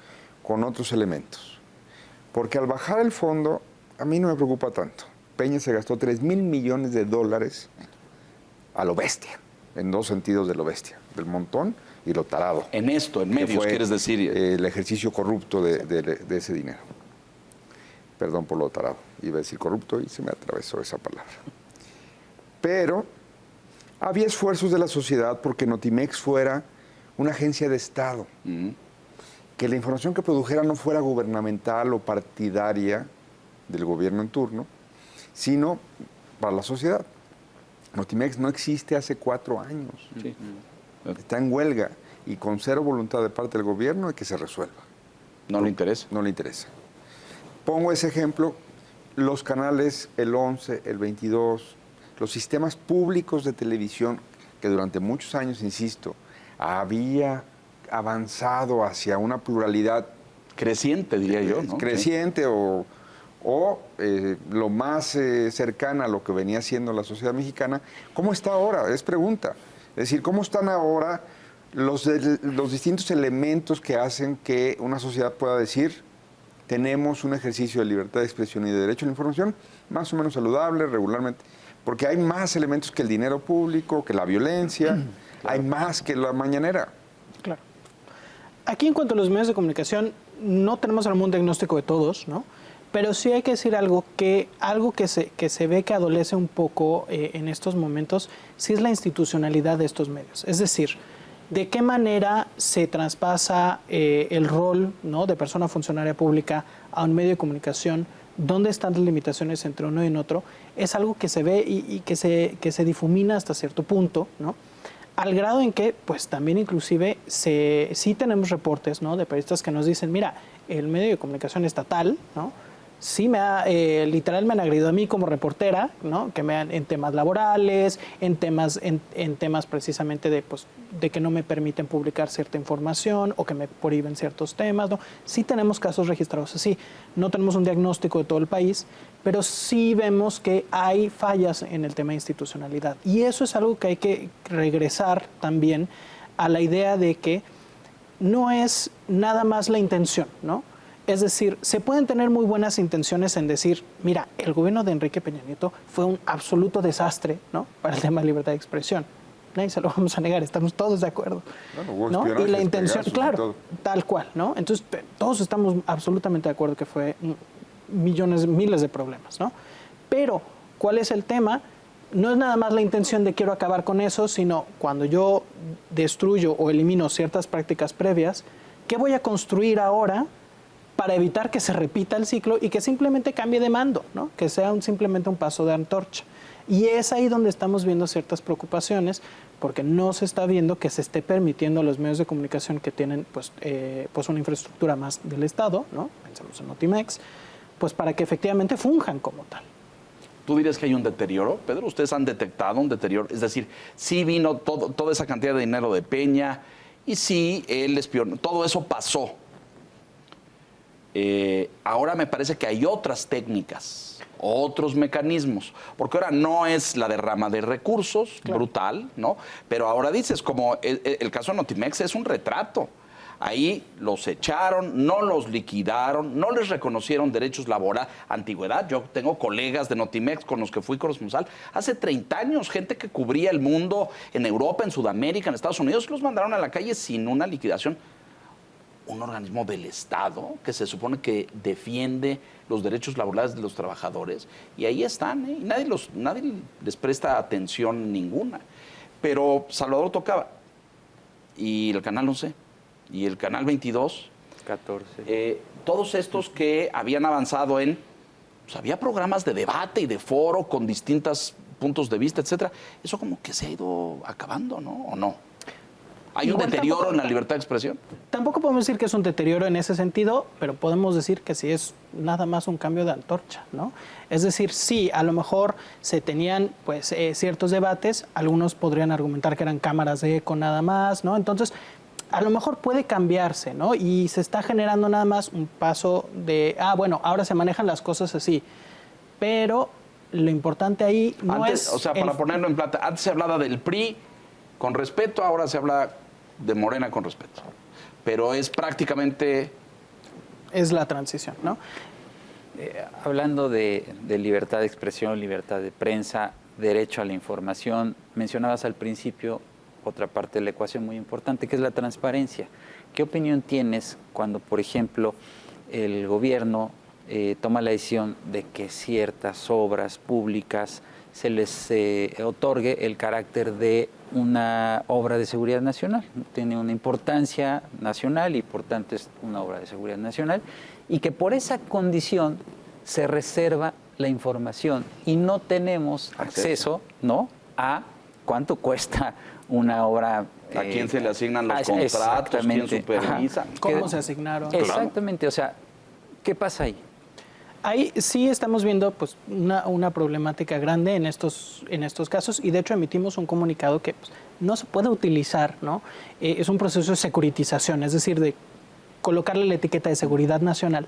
con otros elementos. Porque al bajar el fondo, a mí no me preocupa tanto. Peña se gastó $3,000 millones a lo bestia, en dos sentidos de lo bestia, del montón y lo tarado. En esto, en que medios, fue, quieres decir. el ejercicio corrupto de ese dinero. Perdón por lo tarado. Iba a decir corrupto y se me atravesó esa palabra. Pero había esfuerzos de la sociedad porque Notimex fuera una agencia de Estado. Que la información que produjera no fuera gubernamental o partidaria del gobierno en turno, sino para la sociedad. Notimex no existe hace 4 años. Sí. Está en huelga y con cero voluntad de parte del gobierno de que se resuelva. No le interesa. No le interesa. Pongo ese ejemplo, los canales, el 11, el 22, los sistemas públicos de televisión, que durante muchos años, insisto, había avanzado hacia una pluralidad Creciente, diría yo, ¿no? creciente o lo más cercana a lo que venía siendo la sociedad mexicana, ¿cómo está ahora? Es pregunta. Es decir, ¿cómo están ahora los distintos elementos que hacen que una sociedad pueda decir tenemos un ejercicio de libertad de expresión y de derecho a la información más o menos saludable, regularmente? Porque hay más elementos que el dinero público, que la violencia, hay más que la mañanera. Claro. Aquí en cuanto a los medios de comunicación, no tenemos un diagnóstico de todos, ¿no? Pero sí hay que decir algo que se ve que adolece un poco en estos momentos, sí es la institucionalidad de estos medios. Es decir, de qué manera se traspasa el rol, ¿no?, de persona funcionaria pública a un medio de comunicación, dónde están las limitaciones entre uno y en otro, es algo que se ve y que se difumina hasta cierto punto, ¿no? Al grado en que, pues también inclusive, sí tenemos reportes, ¿no?, de periodistas que nos dicen, mira, el medio de comunicación estatal, ¿no?, sí literal me han agredido a mí como reportera, ¿no?, que me han en temas laborales, en temas precisamente de que no me permiten publicar cierta información o que me prohíben ciertos temas, ¿no? Sí tenemos casos registrados así. No tenemos un diagnóstico de todo el país, pero sí vemos que hay fallas en el tema de institucionalidad. Y eso es algo que hay que regresar también a la idea de que no es nada más la intención, ¿no? Es decir, se pueden tener muy buenas intenciones en decir, mira, el gobierno de Enrique Peña Nieto fue un absoluto desastre, ¿no?, para el tema de libertad de expresión. Nadie se lo vamos a negar, estamos todos de acuerdo. Bueno, hubo ¿no? Y la espionajes, intención, Pegasus y claro, todo. tal cual, ¿no? Entonces, todos estamos absolutamente de acuerdo que fue miles de problemas, ¿no? Pero, ¿cuál es el tema? No es nada más la intención de quiero acabar con eso, sino cuando yo destruyo o elimino ciertas prácticas previas, ¿qué voy a construir ahora para evitar que se repita el ciclo y que simplemente cambie de mando, ¿no?, que sea simplemente un paso de antorcha? Y es ahí donde estamos viendo ciertas preocupaciones, porque no se está viendo que se esté permitiendo a los medios de comunicación que tienen pues una infraestructura más del Estado, ¿no?, pensamos en Notimex, pues para que efectivamente funjan como tal. ¿Tú dirías que hay un deterioro, Pedro? ¿Ustedes han detectado un deterioro? Es decir, sí vino toda esa cantidad de dinero de Peña y sí, él espionó, todo eso pasó. Ahora me parece que hay otras técnicas, otros mecanismos, porque ahora no es la derrama de recursos, claro, brutal, ¿no? Pero ahora dices, como el caso de Notimex es un retrato. Ahí los echaron, no los liquidaron, no les reconocieron derechos laborales, antigüedad. Yo tengo colegas de Notimex con los que fui corresponsal hace 30 años, gente que cubría el mundo en Europa, en Sudamérica, en Estados Unidos, los mandaron a la calle sin una liquidación. Un organismo del Estado que se supone que defiende los derechos laborales de los trabajadores, y ahí están, y nadie les presta atención ninguna. Pero Salvador tocaba, y el Canal 11, y el Canal 22, 14. Todos estos que habían avanzado en, pues había programas de debate y de foro con distintos puntos de vista, etcétera. Eso como que se ha ido acabando, ¿no? ¿O no? ¿Hay un Igual deterioro tampoco- en la libertad de expresión? Tampoco podemos decir que es un deterioro en ese sentido, pero podemos decir que sí es nada más un cambio de antorcha, ¿no? Es decir, sí, a lo mejor se tenían pues ciertos debates, algunos podrían argumentar que eran cámaras de eco nada más, ¿no? Entonces, a lo mejor puede cambiarse, ¿no? Y se está generando nada más un paso de, bueno, ahora se manejan las cosas así, pero lo importante ahí no Antes, es... o sea, para ponerlo en plata, antes se hablaba del PRI con respeto, ahora se habla de Morena con respeto. Pero es prácticamente... Es la transición, ¿no? Hablando de libertad de expresión, libertad de prensa, derecho a la información, mencionabas al principio otra parte de la ecuación muy importante, que es la transparencia. ¿Qué opinión tienes cuando, por ejemplo, el gobierno toma la decisión de que ciertas obras públicas se les otorgue el carácter de una obra de seguridad nacional? Tiene una importancia nacional y por tanto es una obra de seguridad nacional, y que por esa condición se reserva la información y no tenemos acceso, ¿no?, a cuánto cuesta una obra. ¿A quién se le asignan los contratos? ¿Quién Exactamente. supervisa? Ajá. ¿Cómo se asignaron? Exactamente, o sea, ¿qué pasa ahí? Ahí sí estamos viendo pues, una problemática grande en estos casos, y de hecho emitimos un comunicado que pues, no se puede utilizar, ¿no? Es un proceso de securitización, es decir, de colocarle la etiqueta de seguridad nacional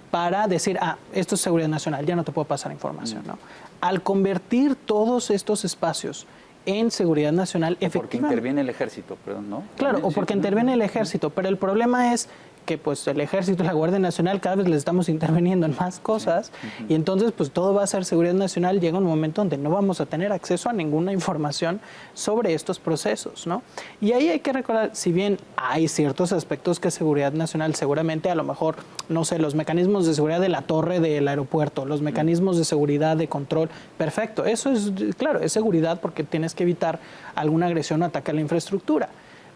para decir, esto es seguridad nacional, ya no te puedo pasar información, ¿no? Al convertir todos estos espacios en seguridad nacional, Porque efectivamente... interviene el ejército, perdón, ¿no? Claro, o Sí, porque sí. interviene el ejército, pero el problema es que pues el ejército y la Guardia Nacional cada vez les estamos interviniendo en más cosas, y entonces pues todo va a ser seguridad nacional. Llega un momento donde no vamos a tener acceso a ninguna información sobre estos procesos, ¿no? Y ahí hay que recordar, si bien hay ciertos aspectos que seguridad nacional seguramente, a lo mejor, no sé, los mecanismos de seguridad de la torre del aeropuerto, los mecanismos de seguridad de control, perfecto, eso es, claro, es seguridad porque tienes que evitar alguna agresión o ataque a la infraestructura,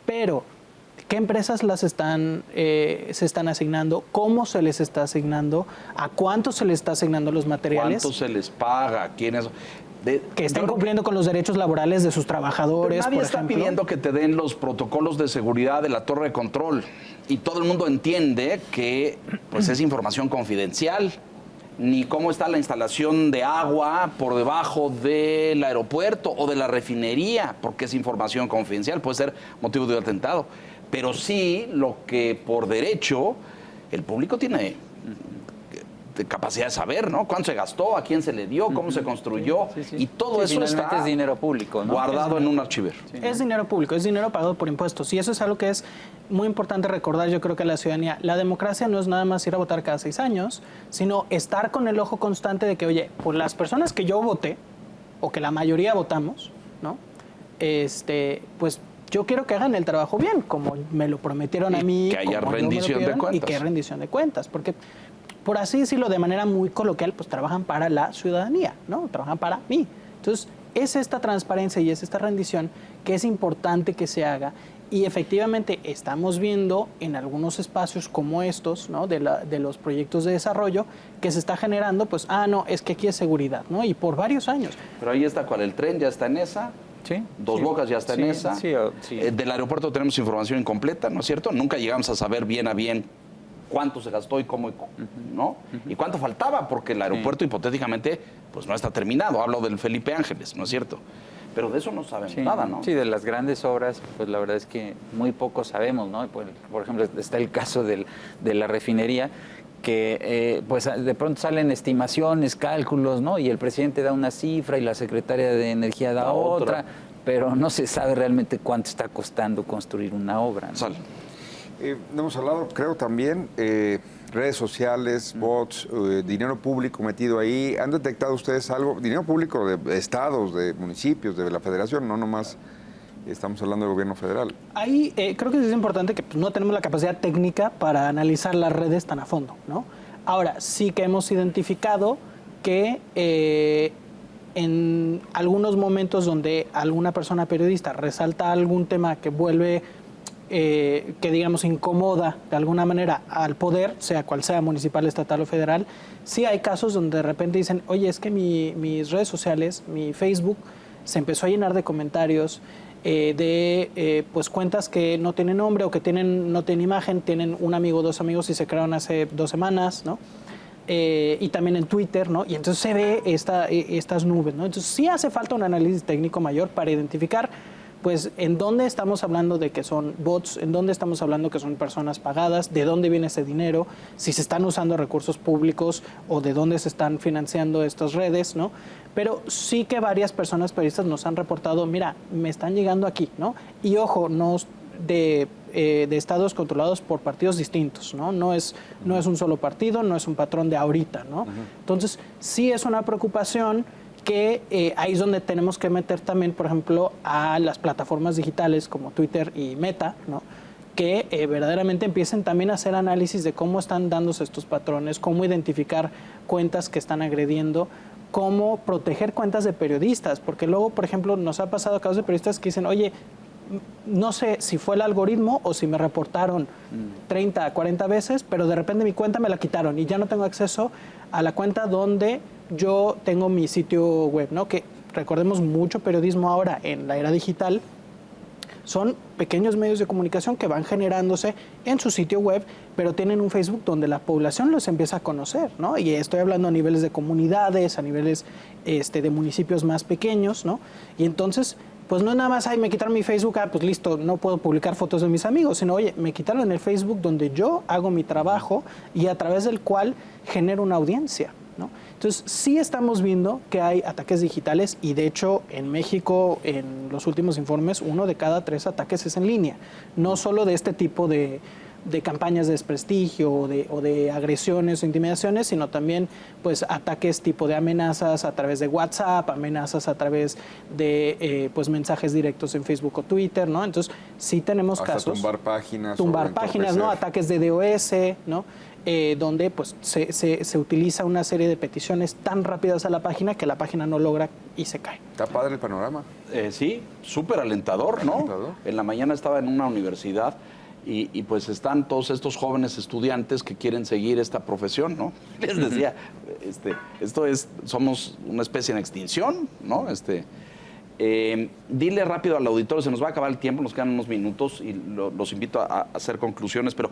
pero ¿qué empresas se están asignando? ¿Cómo se les está asignando? ¿A cuánto se les está asignando los materiales? ¿Cuánto se les paga? ¿Quiénes? Que estén cumpliendo con los derechos laborales de sus trabajadores, Nadie por está ejemplo. pidiendo que te den los protocolos de seguridad de la torre de control. Y todo el mundo entiende que pues, es información confidencial. Ni cómo está la instalación de agua por debajo del aeropuerto o de la refinería, porque es información confidencial, puede ser motivo de un atentado. Pero sí lo que por derecho el público tiene capacidad de saber, ¿no? ¿Cuánto se gastó? ¿A quién se le dio? ¿Cómo se construyó? Sí, sí. Y todo Sí, eso finalmente está es dinero público, ¿no? guardado en un archivero. Es dinero público, es dinero pagado por impuestos. Y eso es algo que es muy importante recordar, yo creo que a la ciudadanía. La democracia no es nada más ir a votar cada 6 años, sino estar con el ojo constante de que, oye, pues las personas que yo voté, o que la mayoría votamos, ¿no? Pues yo quiero que hagan el trabajo bien, como me lo prometieron a Y mí. que haya como yo me lo rendición de pidieron, cuentas. Y que haya rendición de cuentas, porque, por así decirlo, de manera muy coloquial, pues trabajan para la ciudadanía, ¿no? Trabajan para mí. Entonces, es esta transparencia y es esta rendición que es importante que se haga. Y efectivamente estamos viendo en algunos espacios como estos, ¿no? de los proyectos de desarrollo, que se está generando, pues, no, es que aquí es seguridad, ¿no? Y por varios años. Pero ahí está cual el tren, ya está en esa. Sí. Dos Sí. Bocas ya está en Sí, esa. sí, sí. Del aeropuerto tenemos información incompleta, ¿no es cierto? Nunca llegamos a saber bien a bien cuánto se gastó y cómo, ¿no? Y cuánto faltaba, porque el aeropuerto hipotéticamente pues no está terminado. Hablo del Felipe Ángeles, ¿no es cierto? Pero de eso no sabemos Sí, nada, ¿no? Sí, de las grandes obras, pues la verdad es que muy poco sabemos, ¿no? Por ejemplo, está el caso de la refinería, que pues de pronto salen estimaciones, cálculos, ¿no? Y el presidente da una cifra y la secretaria de Energía da otra, pero no se sabe realmente cuánto está costando construir una obra, ¿no? Sal. No hemos hablado, creo también, redes sociales, bots, dinero público metido ahí. ¿Han detectado ustedes algo? Dinero público de estados, de municipios, de la federación, no nomás estamos hablando del gobierno federal. Ahí creo que es importante que pues, no tenemos la capacidad técnica para analizar las redes tan a fondo, ¿no? Ahora, sí que hemos identificado que en algunos momentos donde alguna persona periodista resalta algún tema que vuelve, que digamos incomoda de alguna manera al poder, sea cual sea, municipal, estatal o federal, sí hay casos donde de repente dicen, oye, es que mis redes sociales, mi Facebook, se empezó a llenar de comentarios de pues cuentas que no tienen nombre o que no tienen imagen, tienen un amigo o dos amigos y se crearon hace 2 semanas, ¿no? Y también en Twitter, ¿no? Y entonces se ve estas nubes, ¿no? Entonces sí hace falta un análisis técnico mayor para identificar, pues, en dónde estamos hablando de que son bots, en dónde estamos hablando que son personas pagadas, de dónde viene ese dinero, si se están usando recursos públicos o de dónde se están financiando estas redes, ¿no? Pero sí que varias personas periodistas nos han reportado, mira, me están llegando aquí, ¿no? Y ojo, no de estados controlados por partidos distintos, ¿no? No es un solo partido, no es un patrón de ahorita, ¿no? Entonces, sí es una preocupación que ahí es donde tenemos que meter también, por ejemplo, a las plataformas digitales como Twitter y Meta, ¿no? Que verdaderamente empiecen también a hacer análisis de cómo están dándose estos patrones, cómo identificar cuentas que están agrediendo, cómo proteger cuentas de periodistas, porque luego, por ejemplo, nos ha pasado casos de periodistas que dicen, oye, no sé si fue el algoritmo o si me reportaron 30, 40 veces, pero de repente mi cuenta me la quitaron y ya no tengo acceso a la cuenta donde yo tengo mi sitio web, ¿no? Que recordemos, mucho periodismo ahora en la era digital son pequeños medios de comunicación que van generándose en su sitio web, pero tienen un Facebook donde la población los empieza a conocer, ¿no? Y estoy hablando a niveles de comunidades, a niveles de municipios más pequeños, ¿no? Y entonces, pues no es nada más, ay, me quitaron mi Facebook, pues listo, no puedo publicar fotos de mis amigos, sino, oye, me quitaron el Facebook donde yo hago mi trabajo y a través del cual genero una audiencia, ¿no? Entonces, sí estamos viendo que hay ataques digitales y, de hecho, en México, en los últimos informes, 1 de cada 3 ataques es en línea. No solo de este tipo de campañas de desprestigio o de agresiones o intimidaciones, sino también pues ataques tipo de amenazas a través de WhatsApp, amenazas a través de pues mensajes directos en Facebook o Twitter, ¿no? Entonces, sí tenemos hasta casos. tumbar páginas. Tumbar páginas, ¿no? Ataques de DOS, ¿no? Donde pues se utiliza una serie de peticiones tan rápidas a la página que la página no logra y se cae. Está padre el panorama. Sí, súper alentador, ¿no? Alentador. En la mañana estaba en una universidad y pues están todos estos jóvenes estudiantes que quieren seguir esta profesión, ¿no? Les decía, somos una especie en extinción, ¿no? Dile rápido al auditorio, se nos va a acabar el tiempo, nos quedan unos minutos y los invito a hacer conclusiones, pero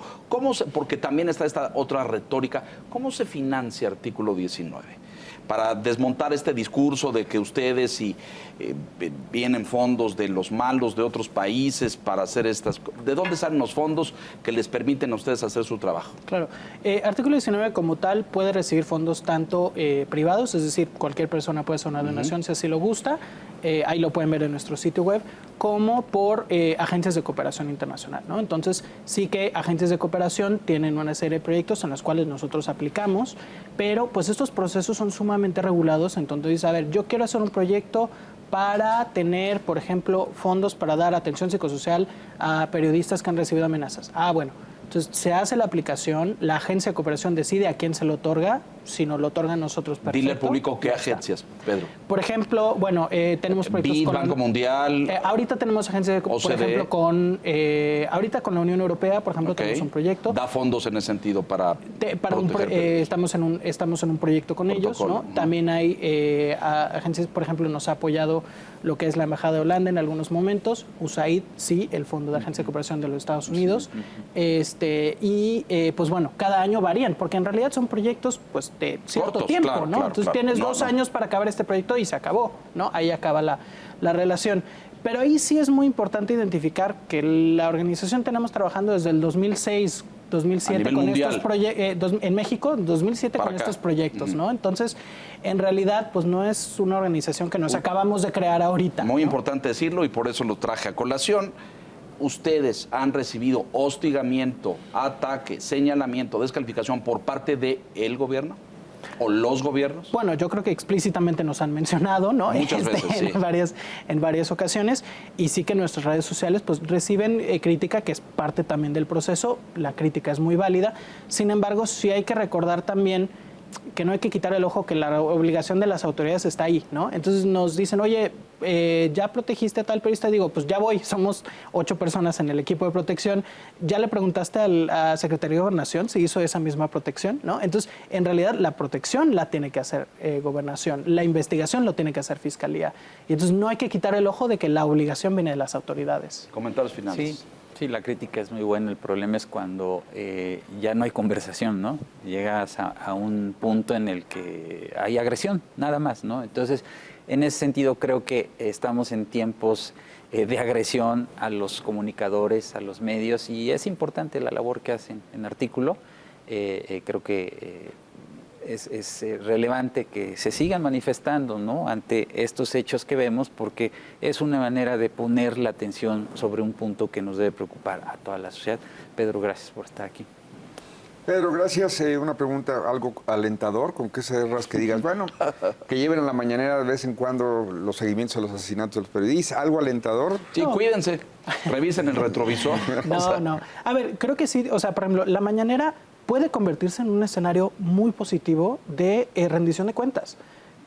porque también está esta otra retórica, ¿cómo se financia Artículo 19? Para desmontar este discurso de que ustedes vienen fondos de los malos de otros países para hacer ¿de dónde salen los fondos que les permiten a ustedes hacer su trabajo? Claro. Artículo 19 como tal puede recibir fondos tanto privados, es decir, cualquier persona puede hacer una donación si así lo gusta, ahí lo pueden ver en nuestro sitio web, como por agencias de cooperación internacional, ¿no? Entonces, sí que agencias de cooperación tienen una serie de proyectos en los cuales nosotros aplicamos, pero pues estos procesos son sumamente regulados. Entonces, a ver, yo quiero hacer un proyecto para tener, por ejemplo, fondos para dar atención psicosocial a periodistas que han recibido amenazas. Bueno, entonces se hace la aplicación, la agencia de cooperación decide a quién se lo otorga, si nos lo otorgan nosotros, perfecto. Dile al público qué agencias, Pedro. Por ejemplo, bueno, tenemos proyectos BID, Banco Mundial. Ahorita tenemos agencias, por ejemplo, ahorita con la Unión Europea, por ejemplo, tenemos un proyecto. Da fondos en ese sentido para estamos en un proyecto con ellos, ¿no? También hay agencias, por ejemplo, nos ha apoyado lo que es la Embajada de Holanda en algunos momentos, USAID, sí, el Fondo de Agencia de Cooperación de los Estados Unidos, pues bueno, cada año varían, porque en realidad son proyectos pues de cierto cortos, tiempo, claro, ¿no? claro, Entonces claro. tienes 2 años para acabar este proyecto y se acabó, ¿no? Ahí acaba la relación. Pero ahí sí es muy importante identificar que la organización tenemos trabajando desde el 2006, 2007 con estos proyectos, en México, 2007 con estos proyectos, ¿no? Entonces, en realidad, pues no es una organización que nos acabamos de crear ahorita. Muy ¿no? importante decirlo y por eso lo traje a colación. ustedes han recibido hostigamiento, ataque, señalamiento, descalificación por parte del gobierno o los gobiernos? Bueno, yo creo que explícitamente nos han mencionado, ¿no? Muchas veces, sí. En varias ocasiones. Y sí que nuestras redes sociales pues reciben crítica, que es parte también del proceso. La crítica es muy válida. Sin embargo, sí hay que recordar también que no hay que quitar el ojo que la obligación de las autoridades está ahí, ¿no? Entonces nos dicen, oye, ya protegiste a tal periodista. Digo, pues ya voy, somos 8 personas en el equipo de protección. ¿Ya le preguntaste a Secretaría de Gobernación si hizo esa misma protección? ¿No? Entonces, en realidad, la protección la tiene que hacer Gobernación, la investigación lo tiene que hacer Fiscalía. Y entonces no hay que quitar el ojo de que la obligación viene de las autoridades. Comentarios finales. Sí. Sí, la crítica es muy buena. El problema es cuando ya no hay conversación, ¿no? Llegas a un punto en el que hay agresión, nada más, ¿no? Entonces, en ese sentido, creo que estamos en tiempos de agresión a los comunicadores, a los medios, y es importante la labor que hacen en Artículo. Creo que es relevante que se sigan manifestando, ¿no?, ante estos hechos que vemos, porque es una manera de poner la atención sobre un punto que nos debe preocupar a toda la sociedad. Pedro, gracias por estar aquí. Pedro, gracias. Una pregunta, algo alentador, ¿con qué cerras que digas? Bueno, que lleven a la mañanera de vez en cuando los seguimientos a los asesinatos de los periodistas, ¿algo alentador? Sí, No. Cuídense, revisen el retrovisor. No. A ver, creo que sí, o sea, por ejemplo, la mañanera puede convertirse en un escenario muy positivo de rendición de cuentas.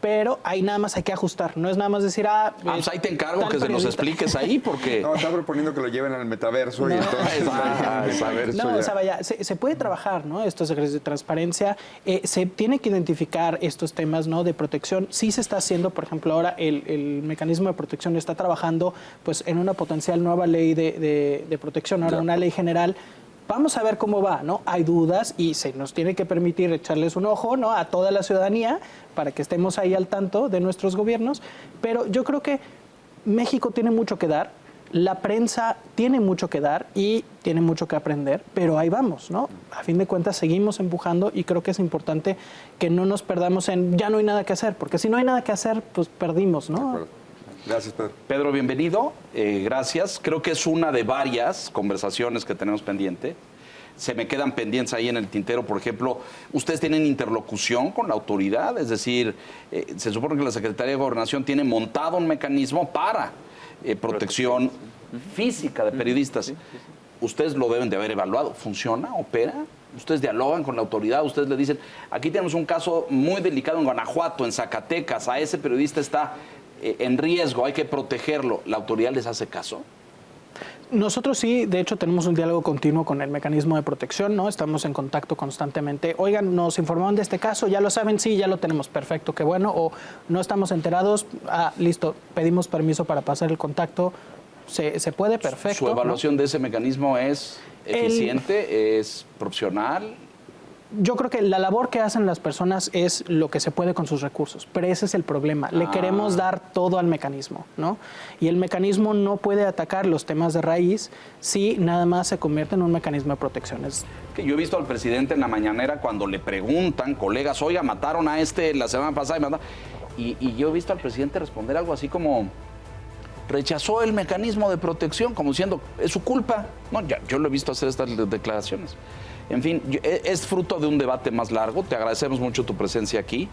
Pero ahí nada más hay que ajustar. No es nada más decir, pues ahí te encargo tal que se nos periodista. expliques ahí, porque... No, está proponiendo que lo lleven al metaverso y No. entonces... Ah, el metaverso No, ya. o sea, vaya, se puede trabajar, ¿no? Estos ejercicios de transparencia, se tiene que identificar estos temas, ¿no?, de protección. Sí se está haciendo, por ejemplo, ahora el mecanismo de protección está trabajando pues en una potencial nueva ley de protección, ahora una ley general. Vamos a ver cómo va, ¿no? Hay dudas y se nos tiene que permitir echarles un ojo, ¿no?, a toda la ciudadanía para que estemos ahí al tanto de nuestros gobiernos. Pero yo creo que México tiene mucho que dar, la prensa tiene mucho que dar y tiene mucho que aprender, pero ahí vamos, ¿no? A fin de cuentas seguimos empujando y creo que es importante que no nos perdamos en ya no hay nada que hacer, porque si no hay nada que hacer, pues perdimos, De ¿no? acuerdo. Gracias, Pedro. Pedro, bienvenido. Gracias. Creo que es una de varias conversaciones que tenemos pendiente. Se me quedan pendientes ahí en el tintero, por ejemplo, ustedes tienen interlocución con la autoridad, es decir, se supone que la Secretaría de Gobernación tiene montado un mecanismo para protección física de periodistas. Ustedes lo deben de haber evaluado. ¿Funciona? ¿Opera? Ustedes dialogan con la autoridad, ustedes le dicen, aquí tenemos un caso muy delicado en Guanajuato, en Zacatecas, a ese periodista está en riesgo, hay que protegerlo. ¿La autoridad les hace caso? Nosotros sí, de hecho, tenemos un diálogo continuo con el mecanismo de protección, ¿no? Estamos en contacto constantemente. Oigan, nos informaron de este caso, ya lo saben, sí, ya lo tenemos, perfecto, qué bueno. O no estamos enterados, listo, pedimos permiso para pasar el contacto. Se puede, perfecto. ¿Su evaluación ¿no? de ese mecanismo es eficiente, es profesional? Yo creo que la labor que hacen las personas es lo que se puede con sus recursos, pero ese es el problema. Le queremos dar todo al mecanismo, ¿no? Y el mecanismo no puede atacar los temas de raíz si nada más se convierte en un mecanismo de protección. Que yo he visto al presidente en la mañanera cuando le preguntan, colegas, oiga, mataron a este la semana pasada, y yo he visto al presidente responder algo así como, rechazó el mecanismo de protección, como diciendo, es su culpa. No, yo lo he visto hacer estas declaraciones. En fin, es fruto de un debate más largo. Te agradecemos mucho tu presencia aquí.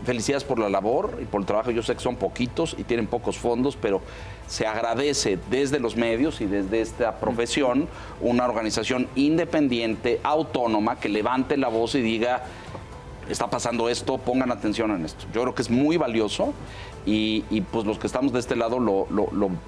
Felicidades por la labor y por el trabajo. Yo sé que son poquitos y tienen pocos fondos, pero se agradece desde los medios y desde esta profesión una organización independiente, autónoma, que levante la voz y diga, está pasando esto, pongan atención en esto. Yo creo que es muy valioso y pues los que estamos de este lado lo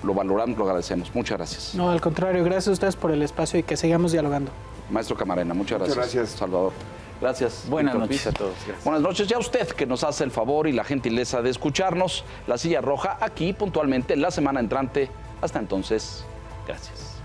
valoramos, lo agradecemos. Muchas gracias. No, al contrario, gracias a ustedes por el espacio y que sigamos dialogando. Maestro Camarena, muchas gracias. Muchas gracias. Salvador. Gracias. Buenas Víctor noches Piz. a todos. Gracias. Buenas noches. Ya usted que nos hace el favor y la gentileza de escucharnos, La Silla Roja, aquí puntualmente la semana entrante. Hasta entonces, gracias.